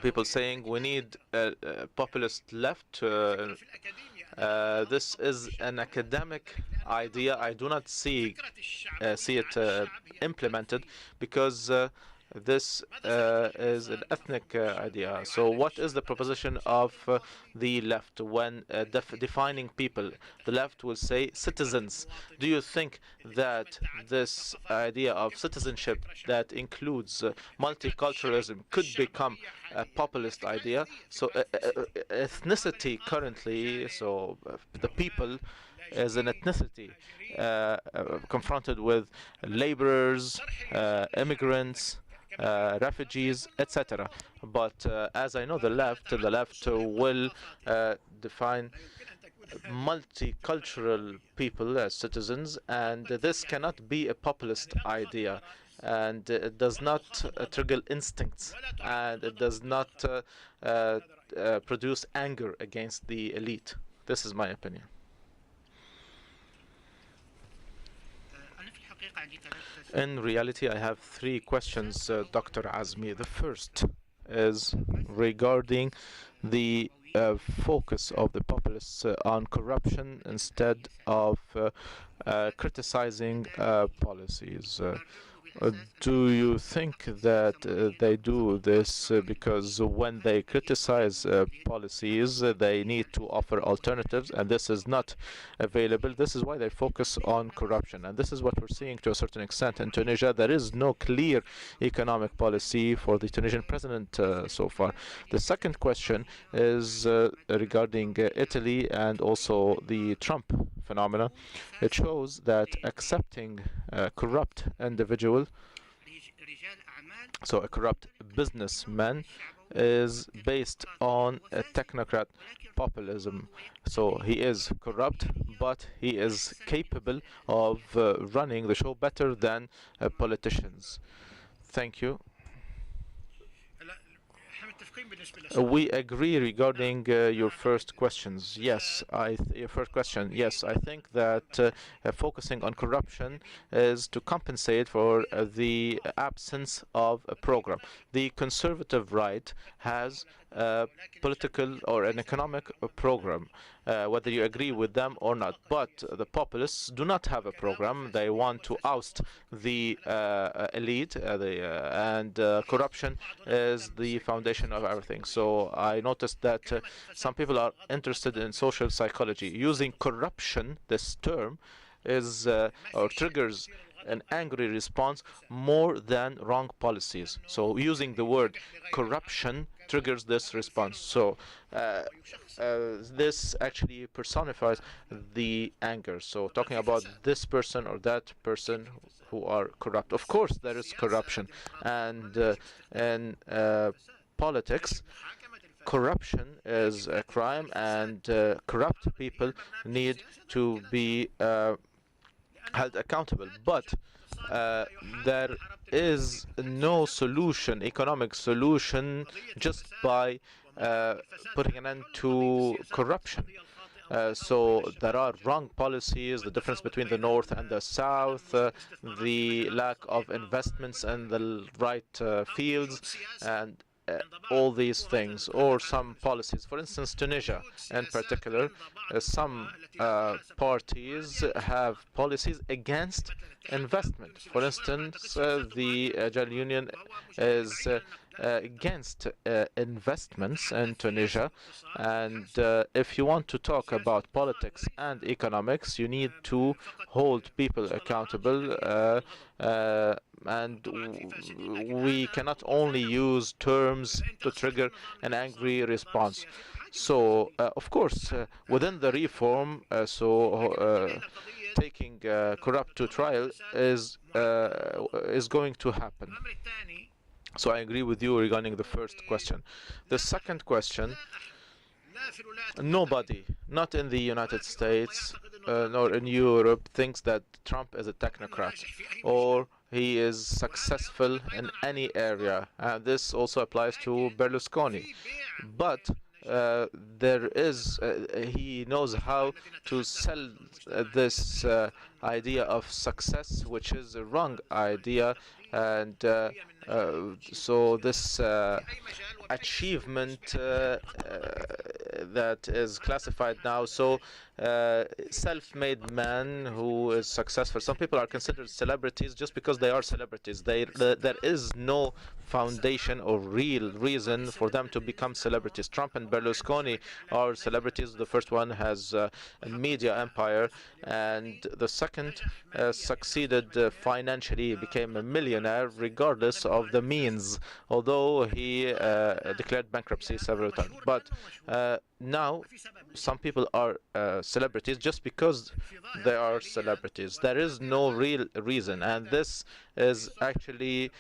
people saying we need a populist left. This is an academic idea. I do not see it implemented, because this is an ethnic idea. So what is the proposition of the left when defining people? The left will say citizens. Do you think that this idea of citizenship that includes multiculturalism could become a populist idea? So ethnicity currently, so the people is an ethnicity confronted with laborers, immigrants, refugees, etc. But as I know, the left will define multicultural people as citizens, and this cannot be a populist idea, and it does not trigger instincts, and it does not produce anger against the elite. This is my opinion. In reality, I have three questions, Dr. Azmi. The first is regarding the focus of the populists on corruption instead of criticizing policies. Do you think that they do this because when they criticize policies, they need to offer alternatives, and this is not available? This is why they focus on corruption, and this is what we're seeing to a certain extent in Tunisia. There is no clear economic policy for the Tunisian president so far. The second question is regarding Italy and also the Trump phenomena. It shows that accepting a corrupt individual, so a corrupt businessman, is based on a technocrat populism. So he is corrupt, but he is capable of running the show better than politicians. Thank you. We agree regarding your first questions. Yes, your first question. Yes, I think that focusing on corruption is to compensate for the absence of a program. The conservative right has a political or an economic program, whether you agree with them or not. But the populists do not have a program. They want to oust the elite, and corruption is the foundation of everything. So I noticed that some people are interested in social psychology. Using corruption, this term, is or triggers an angry response more than wrong policies. So using the word corruption triggers this response. So this actually personifies the anger. So talking about this person or that person who are corrupt. Of course, there is corruption, and in politics, corruption is a crime, and corrupt people need to be held accountable. But there is no solution, economic solution, just by putting an end to corruption. So there are wrong policies, the difference between the North and the South, the lack of investments in the right fields, and all these things or some policies. For instance, Tunisia in particular, some parties have policies against investment. For instance, the Agile Union is against investments in Tunisia, and if you want to talk about politics and economics, you need to hold people accountable, and we cannot only use terms to trigger an angry response. So, of course, within the reform, taking corrupt to trial is going to happen. So I agree with you regarding the first question. The second question, nobody, not in the United States nor in Europe, thinks that Trump is a technocrat or he is successful in any area. This also applies to Berlusconi. But there is, he knows how to sell this idea of success, which is a wrong idea, and so this achievement that is classified now, so self-made man who is successful. Some people are considered celebrities just because they are celebrities. There is no foundation or real reason for them to become celebrities. Trump and Berlusconi are celebrities. The first one has a media empire, and the second succeeded financially, became a millionaire regardless of the means, although he declared bankruptcy several times. But now some people are celebrities just because they are celebrities. There is no real reason, and this is actually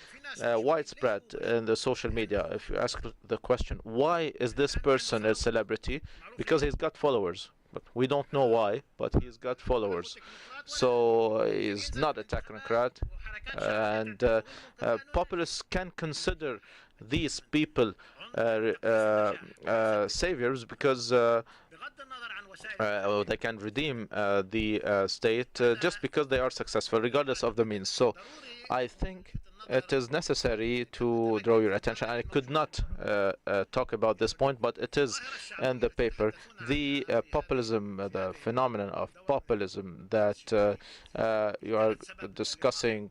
widespread in the social media. If you ask the question, why is this person a celebrity? Because he's got followers. But we don't know why, but he's got followers. So he's not a technocrat, and populists can consider these people saviors because they can redeem the state just because they are successful, regardless of the means. So I think it is necessary to draw your attention. I could not talk about this point, but it is in the paper. The populism, the phenomenon of populism that you are discussing,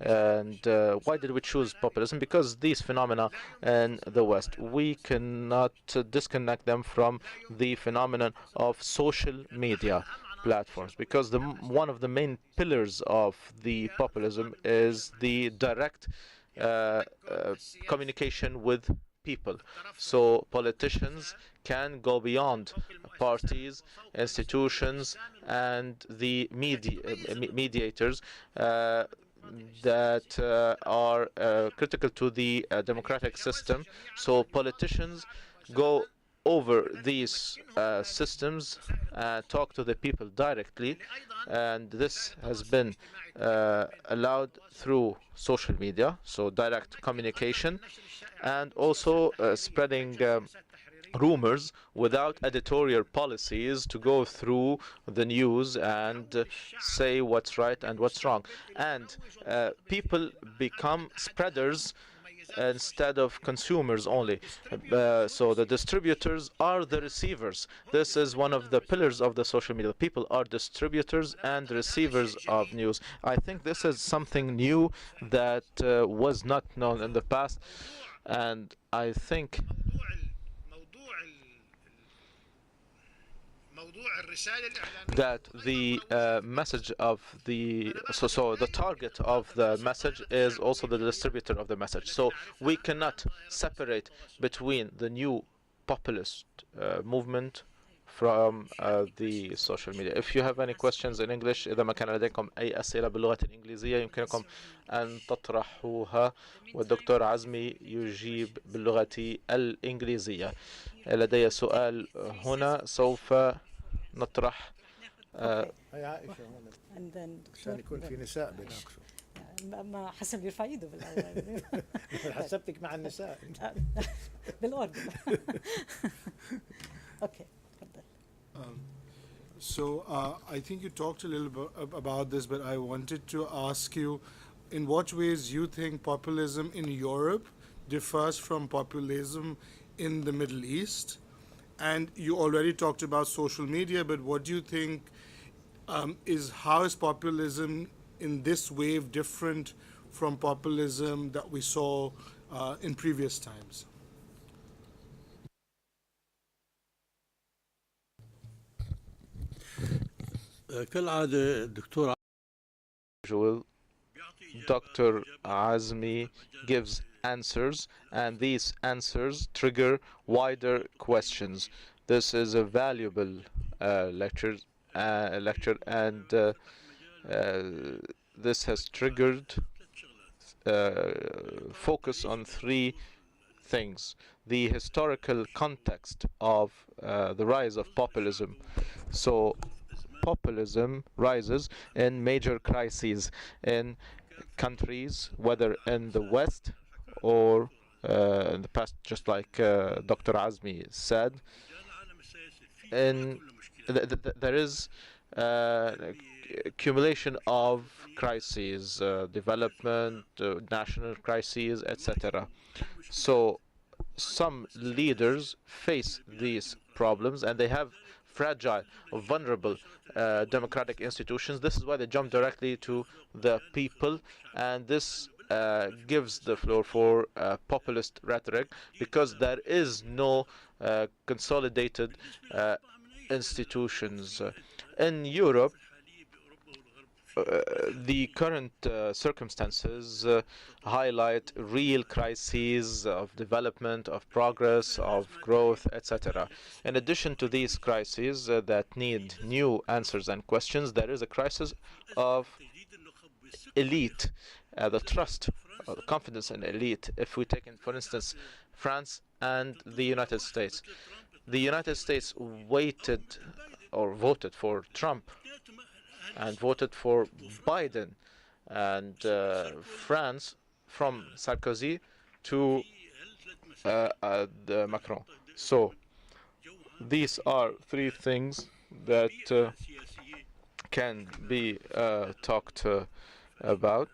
and why did we choose populism? Because these phenomena in the West, we cannot disconnect them from the phenomenon of social media platforms, because one of the main pillars of the populism is the direct communication with people. So politicians can go beyond parties, institutions, and the mediators that are critical to the democratic system. So politicians go over these systems, talk to the people directly, and this has been allowed through social media, so direct communication, and also spreading rumors without editorial policies to go through the news and say what's right and what's wrong. And people become spreaders instead of consumers only. So the distributors are the receivers. This is one of the pillars of the social media. People are distributors and receivers of news. I think this is something new that was not known in the past, and I think that the message of the so the target of the message is also the distributor of the message. So we cannot separate between the new populist movement from the social media. If you have any questions in English, إذا ما كان لديكم أي أسئلة باللغة الإنجليزية يمكنكم أن تطرحوها والدكتور عزمي يجيب باللغة الإنجليزية. لدي سؤال هنا، سوف نطرح هي عائشة هون عشان يكون في نساء بيناقشوا. ما حسب يرفع ايده بالاول. حسبتك مع النساء. بالاردن. اوكي تفضل. So I think you talked a little bit about this, but I wanted to ask you in what ways you think populism in Europe differs from populism in the Middle East? And you already talked about social media, but what do you think how is populism in this wave different from populism that we saw in previous times? كالعادة دكتور Dr. Azmi gives answers, and these answers trigger wider questions. This is a valuable lecture, and this has triggered focus on three things: the historical context of the rise of populism. So populism rises in major crises in countries, whether in the West or in the past, just like Dr. Azmi said. There is accumulation of crises, development, national crises, etc. So some leaders face these problems, and they have fragile, vulnerable democratic institutions. This is why they jump directly to the people, and this gives the floor for populist rhetoric, because there is no consolidated institutions. In Europe, the current circumstances highlight real crises of development, of progress, of growth, etc. In addition to these crises that need new answers and questions, there is a crisis of elite, the trust, the confidence in elite. If we take, for instance, France and the United States. The United States waited or voted for Trump and voted for Biden, and France from Sarkozy to Macron. So these are three things that can be talked about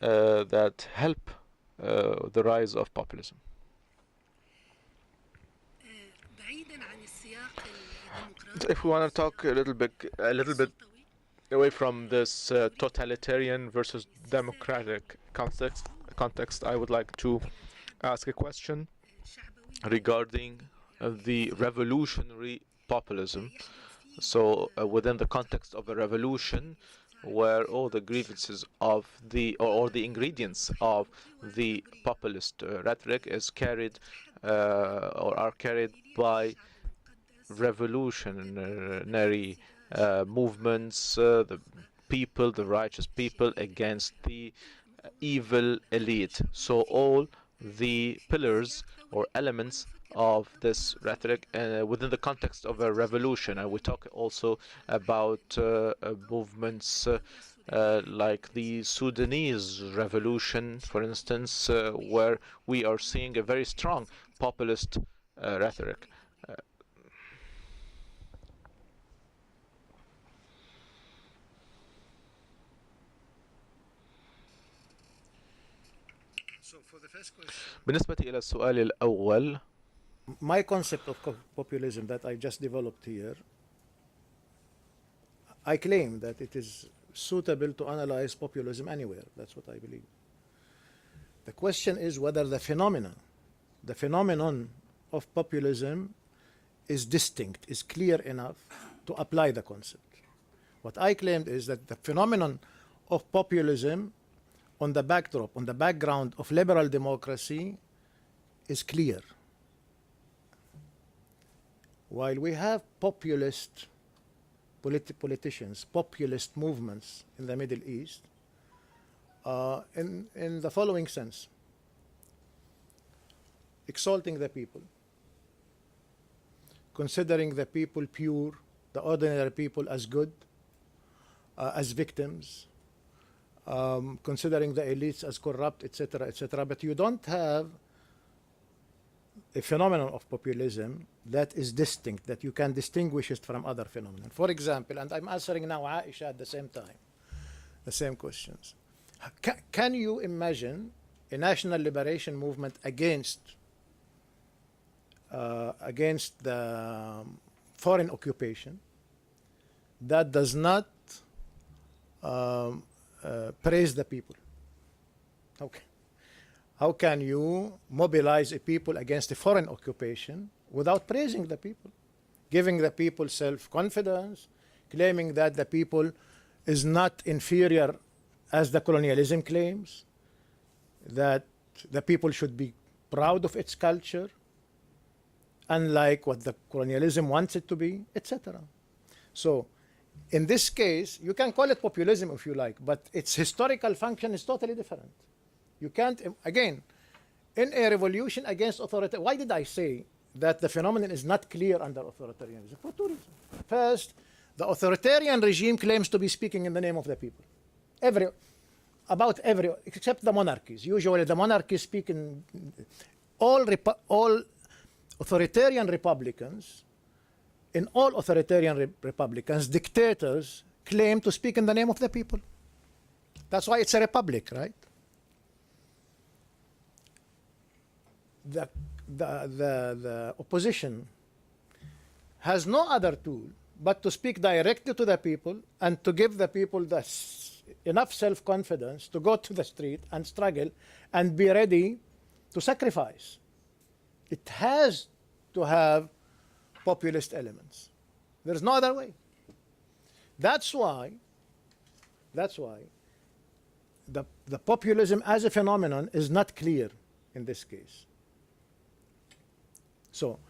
that help the rise of populism. If we want to talk a little bit away from this totalitarian versus democratic context, I would like to ask a question regarding the revolutionary populism. So within the context of a revolution, where all the grievances of or the ingredients of the populist rhetoric is carried or are carried by revolutionary movements, the people, the righteous people against the evil elite. So all the pillars or elements of this rhetoric within the context of a revolution. And we talk also about movements like the Sudanese revolution, for instance, where we are seeing a very strong populist rhetoric. بالنسبة إلى السؤال الأول, my concept of populism that I just developed here, I claim that it is suitable to analyze populism anywhere. That's what I believe. The question is whether the phenomenon of populism is distinct, is clear enough to apply the concept. What I claimed is that the phenomenon of populism on the backdrop, on the background of liberal democracy is clear. While we have populist politicians, populist movements in the Middle East, in the following sense: exalting the people, considering the people pure, the ordinary people as good, as victims, considering the elites as corrupt, etc., etc. But you don't have a phenomenon of populism that is distinct, that you can distinguish it from other phenomena. For example, and I'm answering now Aisha at the same time, the same questions. Can you imagine a national liberation movement against the foreign occupation that does not praise the people. Okay. How can you mobilize a people against a foreign occupation without praising the people, giving the people self-confidence, claiming that the people is not inferior as the colonialism claims, that the people should be proud of its culture, unlike what the colonialism wants it to be, etc. So in this case, you can call it populism if you like, but its historical function is totally different. You can't, again, in a revolution against authority, why did I say that the phenomenon is not clear under authoritarianism? For two reasons. First, the authoritarian regime claims to be speaking in the name of the people. Except the monarchies. Usually the monarchies speak in all authoritarian republicans, in all authoritarian republicans, dictators claim to speak in the name of the people. That's why it's a republic, right? The opposition has no other tool but to speak directly to the people and to give the people enough self-confidence to go to the street and struggle and be ready to sacrifice. It has to have populist elements. There's no other way. That's why the populism as a phenomenon is not clear in this case. So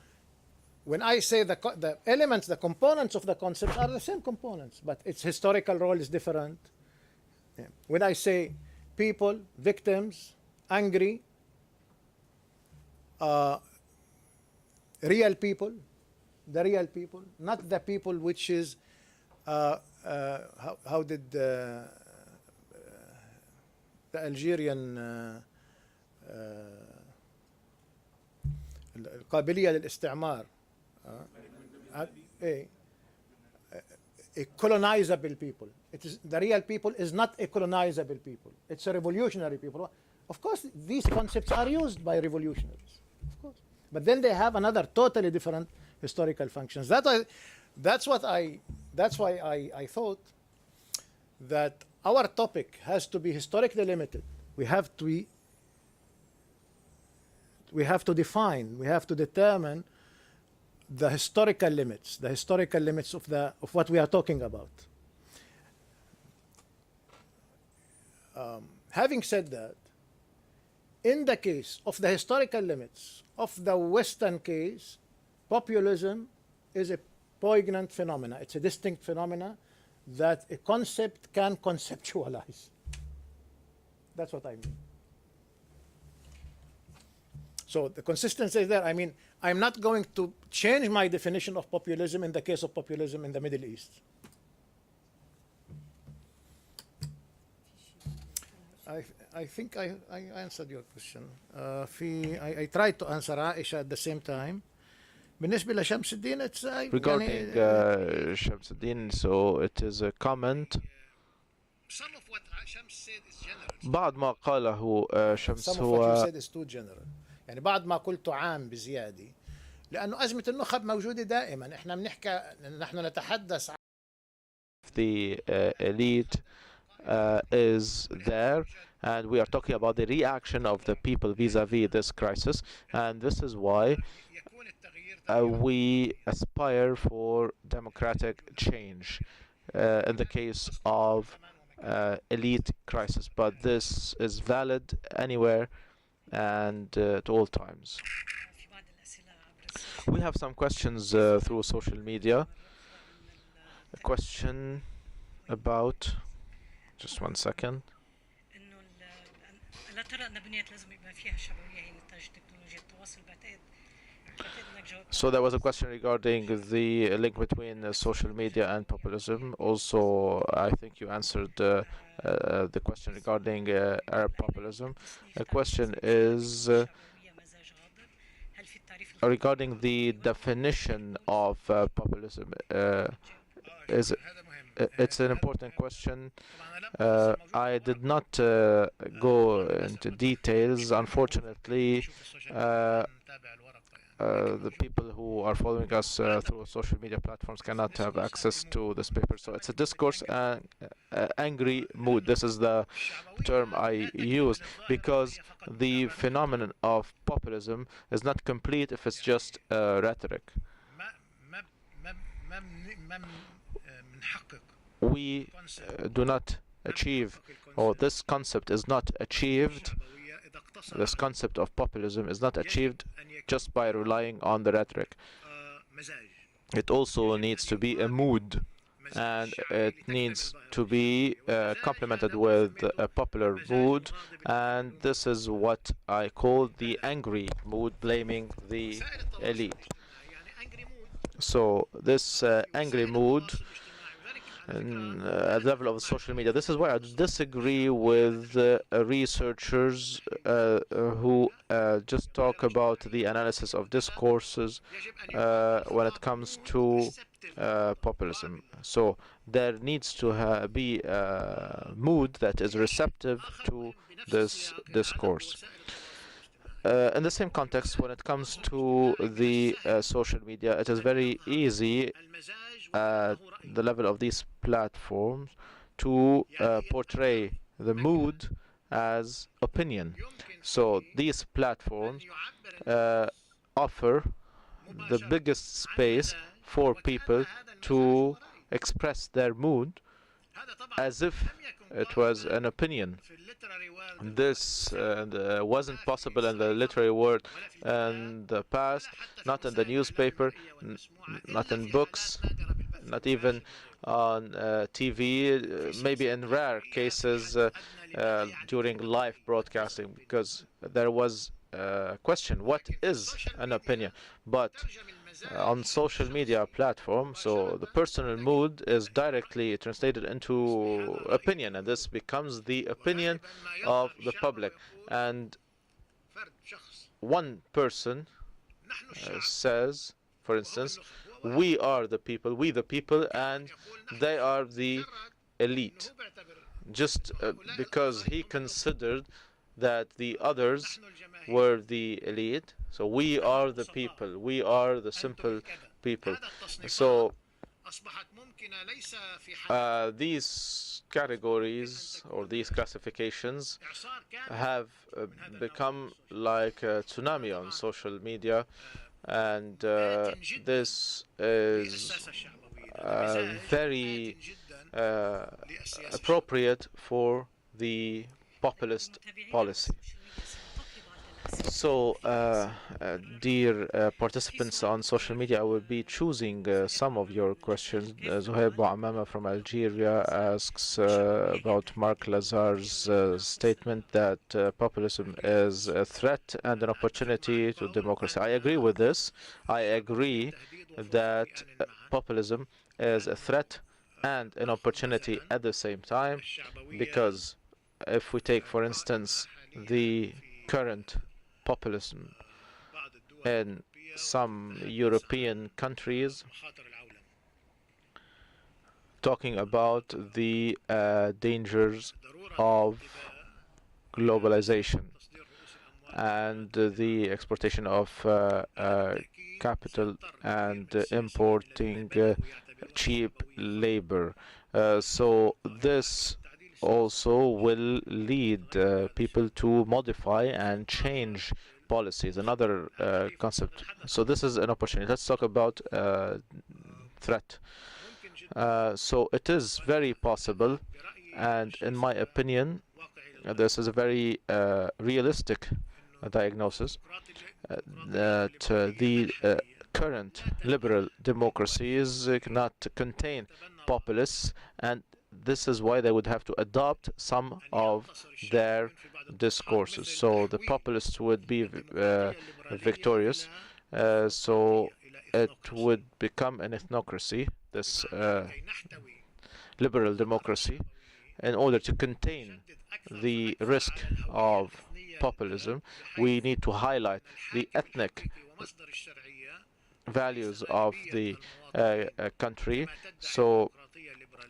when I say the elements, the components of the concepts are the same components, but its historical role is different. Yeah. When I say people, victims, angry, real people, the real people, not the people which is, how did the Algerian القابلية للاستعمار a colonizable people. The real people is not a colonizable people. It's a revolutionary people. Of course, these concepts are used by revolutionaries, of course. But then they have another totally different historical functions. That's why I thought that our topic has to be historically limited. We have to define, we have to determine the historical limits of what we are talking about. Having said that, in the case of the historical limits of the Western case, populism is a poignant phenomena. It's a distinct phenomena that a concept can conceptualize. That's what I mean. So the consistency is there. I mean, I'm not going to change my definition of populism in the case of populism in the Middle East. I think I answered your question. I tried to answer Aisha at the same time. بالنسبة لشمس الدين, it's regarding Shams al-Din, so it is a comment. Some of what Shams said is general. بعض ما قاله شمس Some of what you هو said is too general. يعني بعض ما قلته عام بزيادة لأنه أزمة النخب موجودة دائما. إحنا بنحكي نحن نتحدث the elite is there, and we are talking about the reaction of the people vis-a-vis this crisis, and this is why we aspire for democratic change in the case of elite crisis, but this is valid anywhere and at all times. We have some questions through social media. A question about, just one second. So there was a question regarding the link between social media and populism. Also, I think you answered the question regarding Arab populism. The question is regarding the definition of populism. it's an important question. I did not go into details. Unfortunately, the people who are following us through social media platforms cannot have access to this paper. So it's a discourse and angry mood. This is the term I use, because the phenomenon of populism is not complete if it's just rhetoric. We do not achieve, or this concept is not achieved, this concept of populism is not achieved just by relying on the rhetoric. It also needs to be a mood, and it needs to be complemented with a popular mood, and this is what I call the angry mood, blaming the elite. So this angry mood at the level of social media, this is why I disagree with researchers who just talk about the analysis of discourses when it comes to populism. So there needs to be a mood that is receptive to this discourse. In the same context, when it comes to the social media, it is very easy at the level of these platforms to portray the mood as opinion. So these platforms offer the biggest space for people to express their mood as if it was an opinion. This wasn't possible in the literary world in the past, not in the newspaper, not in books, not even on TV, maybe in rare cases during live broadcasting, because there was a question, what is an opinion? But on social media platform, so the personal mood is directly translated into opinion, and this becomes the opinion of the public. And one person says, for instance, we are the people, we the people, and they are the elite, just because he considered that the others were the elite. So we are the people, we are the simple people. So these categories or these classifications have become like a tsunami on social media, and this is very appropriate for the populist policy. So, dear participants on social media, I will be choosing some of your questions. Zuhaib Amama from Algeria asks about Mark Lazar's statement that populism is a threat and an opportunity to democracy. I agree with this. I agree that populism is a threat and an opportunity at the same time, because if we take, for instance, the current populism in some European countries, talking about the dangers of globalization and the exportation of capital and importing cheap labor. So this also will lead people to modify and change policies, another concept. So this is an opportunity. Let's talk about threat. So it is very possible, and in my opinion, this is a very realistic diagnosis, that the current liberal democracies cannot contain populists, and this is why they would have to adopt some of their discourses. So the populists would be victorious. So it would become an ethnocracy, this liberal democracy. In order to contain the risk of populism, we need to highlight the ethnic values of the country. So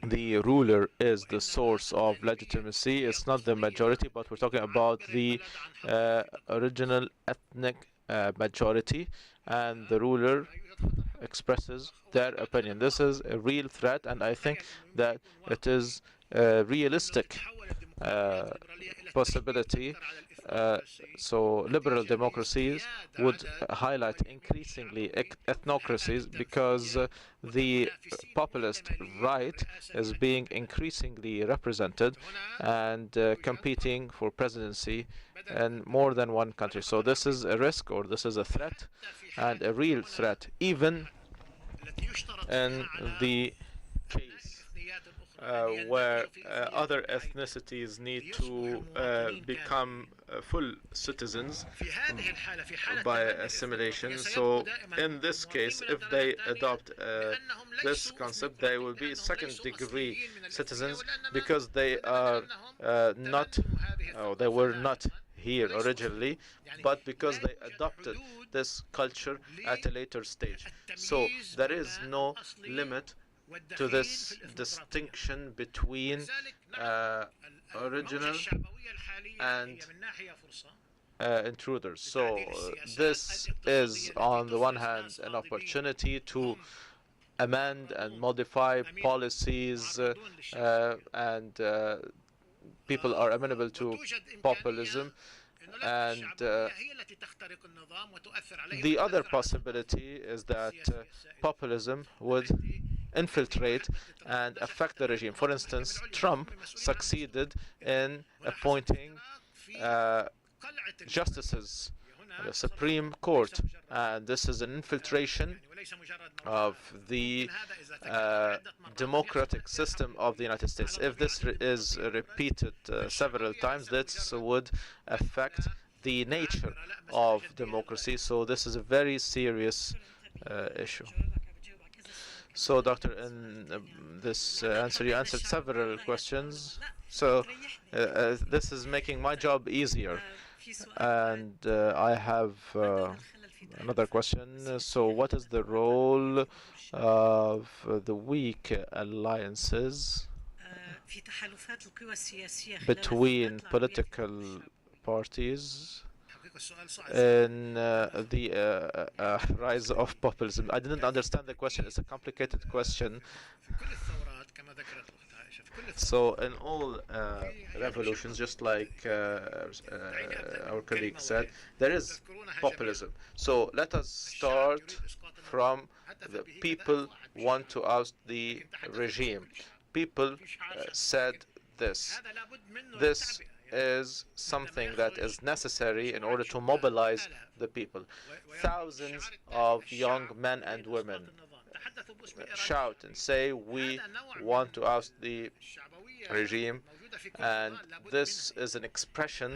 the ruler is the source of legitimacy. It's not the majority, but we're talking about the original ethnic majority, and the ruler expresses their opinion. This is a real threat, and I think that it is a realistic possibility. So liberal democracies would highlight increasingly ethnocracies, because the populist right is being increasingly represented and competing for presidency in more than one country. So this is a risk, or this is a threat, and a real threat, even in the case where other ethnicities need to become full citizens by assimilation. So in this case, if they adopt this concept, they will be second-degree citizens, because they are not, they were not here originally, but because they adopted this culture at a later stage. So there is no limit to this distinction between original and intruders. So this is, on the one hand, an opportunity to amend and modify policies, and people are amenable to populism. And the other possibility is that populism would infiltrate and affect the regime. For instance, Trump succeeded in appointing justices in the Supreme Court, and this is an infiltration of the democratic system of the United States. If this is repeated several times, this would affect the nature of democracy. So this is a very serious issue. So, Doctor, in this answer, you answered several questions. So this is making my job easier. And I have another question. So what is the role of the weak alliances between political parties in the rise of populism? I didn't understand the question. It's a complicated question. So in all revolutions, just like our colleague said, there is populism. So let us start from the people want to oust the regime. People said this. This is something that is necessary in order to mobilize the people. Thousands of young men and women shout and say, we want to oust the regime, and this is an expression,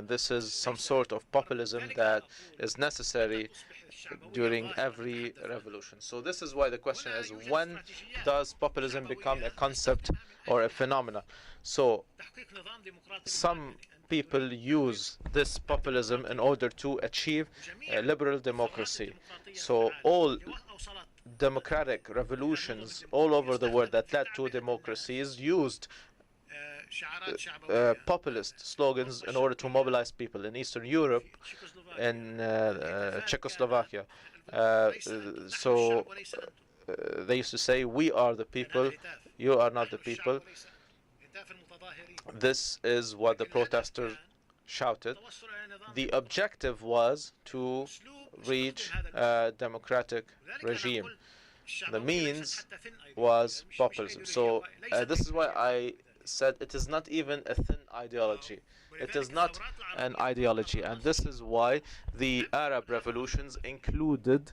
this is some sort of populism that is necessary during every revolution. So this is why the question is, when does populism become a concept or a phenomenon? So some people use this populism in order to achieve a liberal democracy. So all democratic revolutions all over the world that led to democracies used populist slogans in order to mobilize people. In Eastern Europe, in Czechoslovakia, they used to say, we are the people, you are not the people. This is what the protesters shouted. The objective was to reach a democratic regime. The means was populism. So this is why I said it is not even a thin ideology. It is not an ideology, and this is why the Arab revolutions included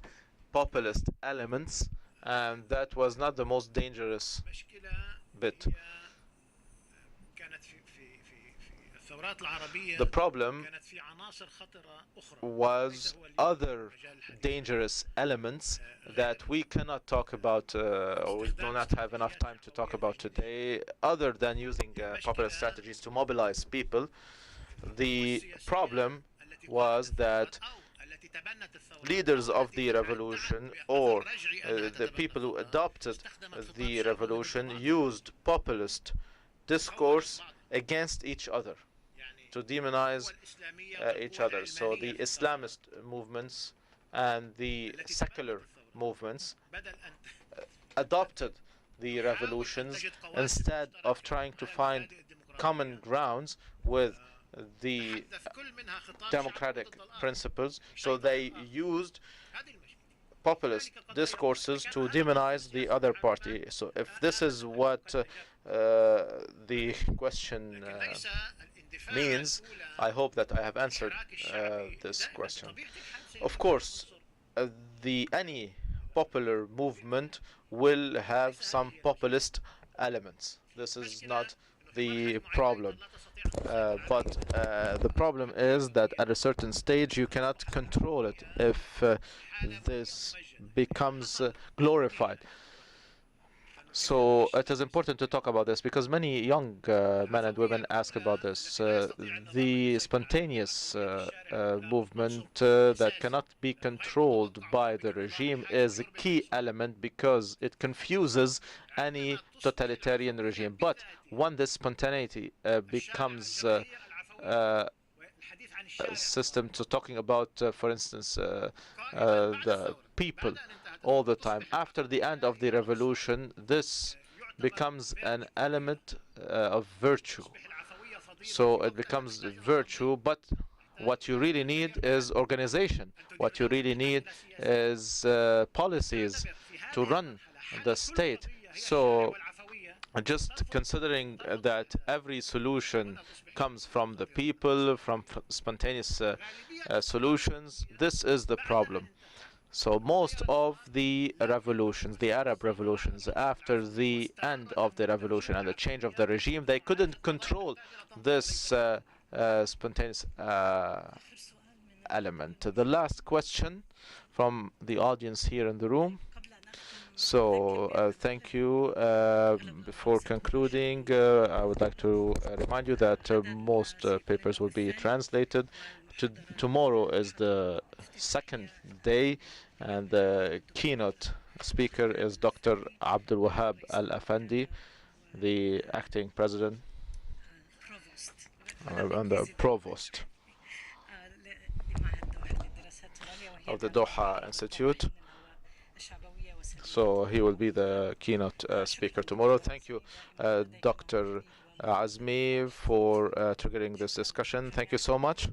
populist elements, and that was not the most dangerous bit. The problem was other dangerous elements that we cannot talk about, or we do not have enough time to talk about today, other than using popular strategies to mobilize people. The problem was that leaders of the revolution or the people who adopted the revolution used populist discourse against each other to demonize each other. So the Islamist movements and the secular movements adopted the revolutions instead of trying to find common grounds with the democratic principles. So they used populist discourses to demonize the other party. So if this is what the question means, I hope that I have answered this question. Of course, any popular movement will have some populist elements. This is not the problem. But the problem is that at a certain stage you cannot control it if this becomes glorified. So it is important to talk about this because many young men and women ask about this. The spontaneous movement that cannot be controlled by the regime is a key element because it confuses any totalitarian regime. But when this spontaneity becomes a system to talking about, for instance, the people all the time. After the end of the revolution, this becomes an element of virtue. So it becomes virtue, but what you really need is organization. What you really need is policies to run the state. So just considering that every solution comes from the people, from spontaneous solutions, this is the problem. So most of the revolutions, the Arab revolutions, after the end of the revolution and the change of the regime, they couldn't control this spontaneous element. The last question from the audience here in the room. So thank you. Before concluding, I would like to remind you that most papers will be translated. Tomorrow is the second day, and the keynote speaker is Dr. Abdul Wahab Al-Afandi, the acting president and the provost of the Doha Institute. So he will be the keynote speaker tomorrow. Thank you, Dr. Azmi, for triggering this discussion. Thank you so much.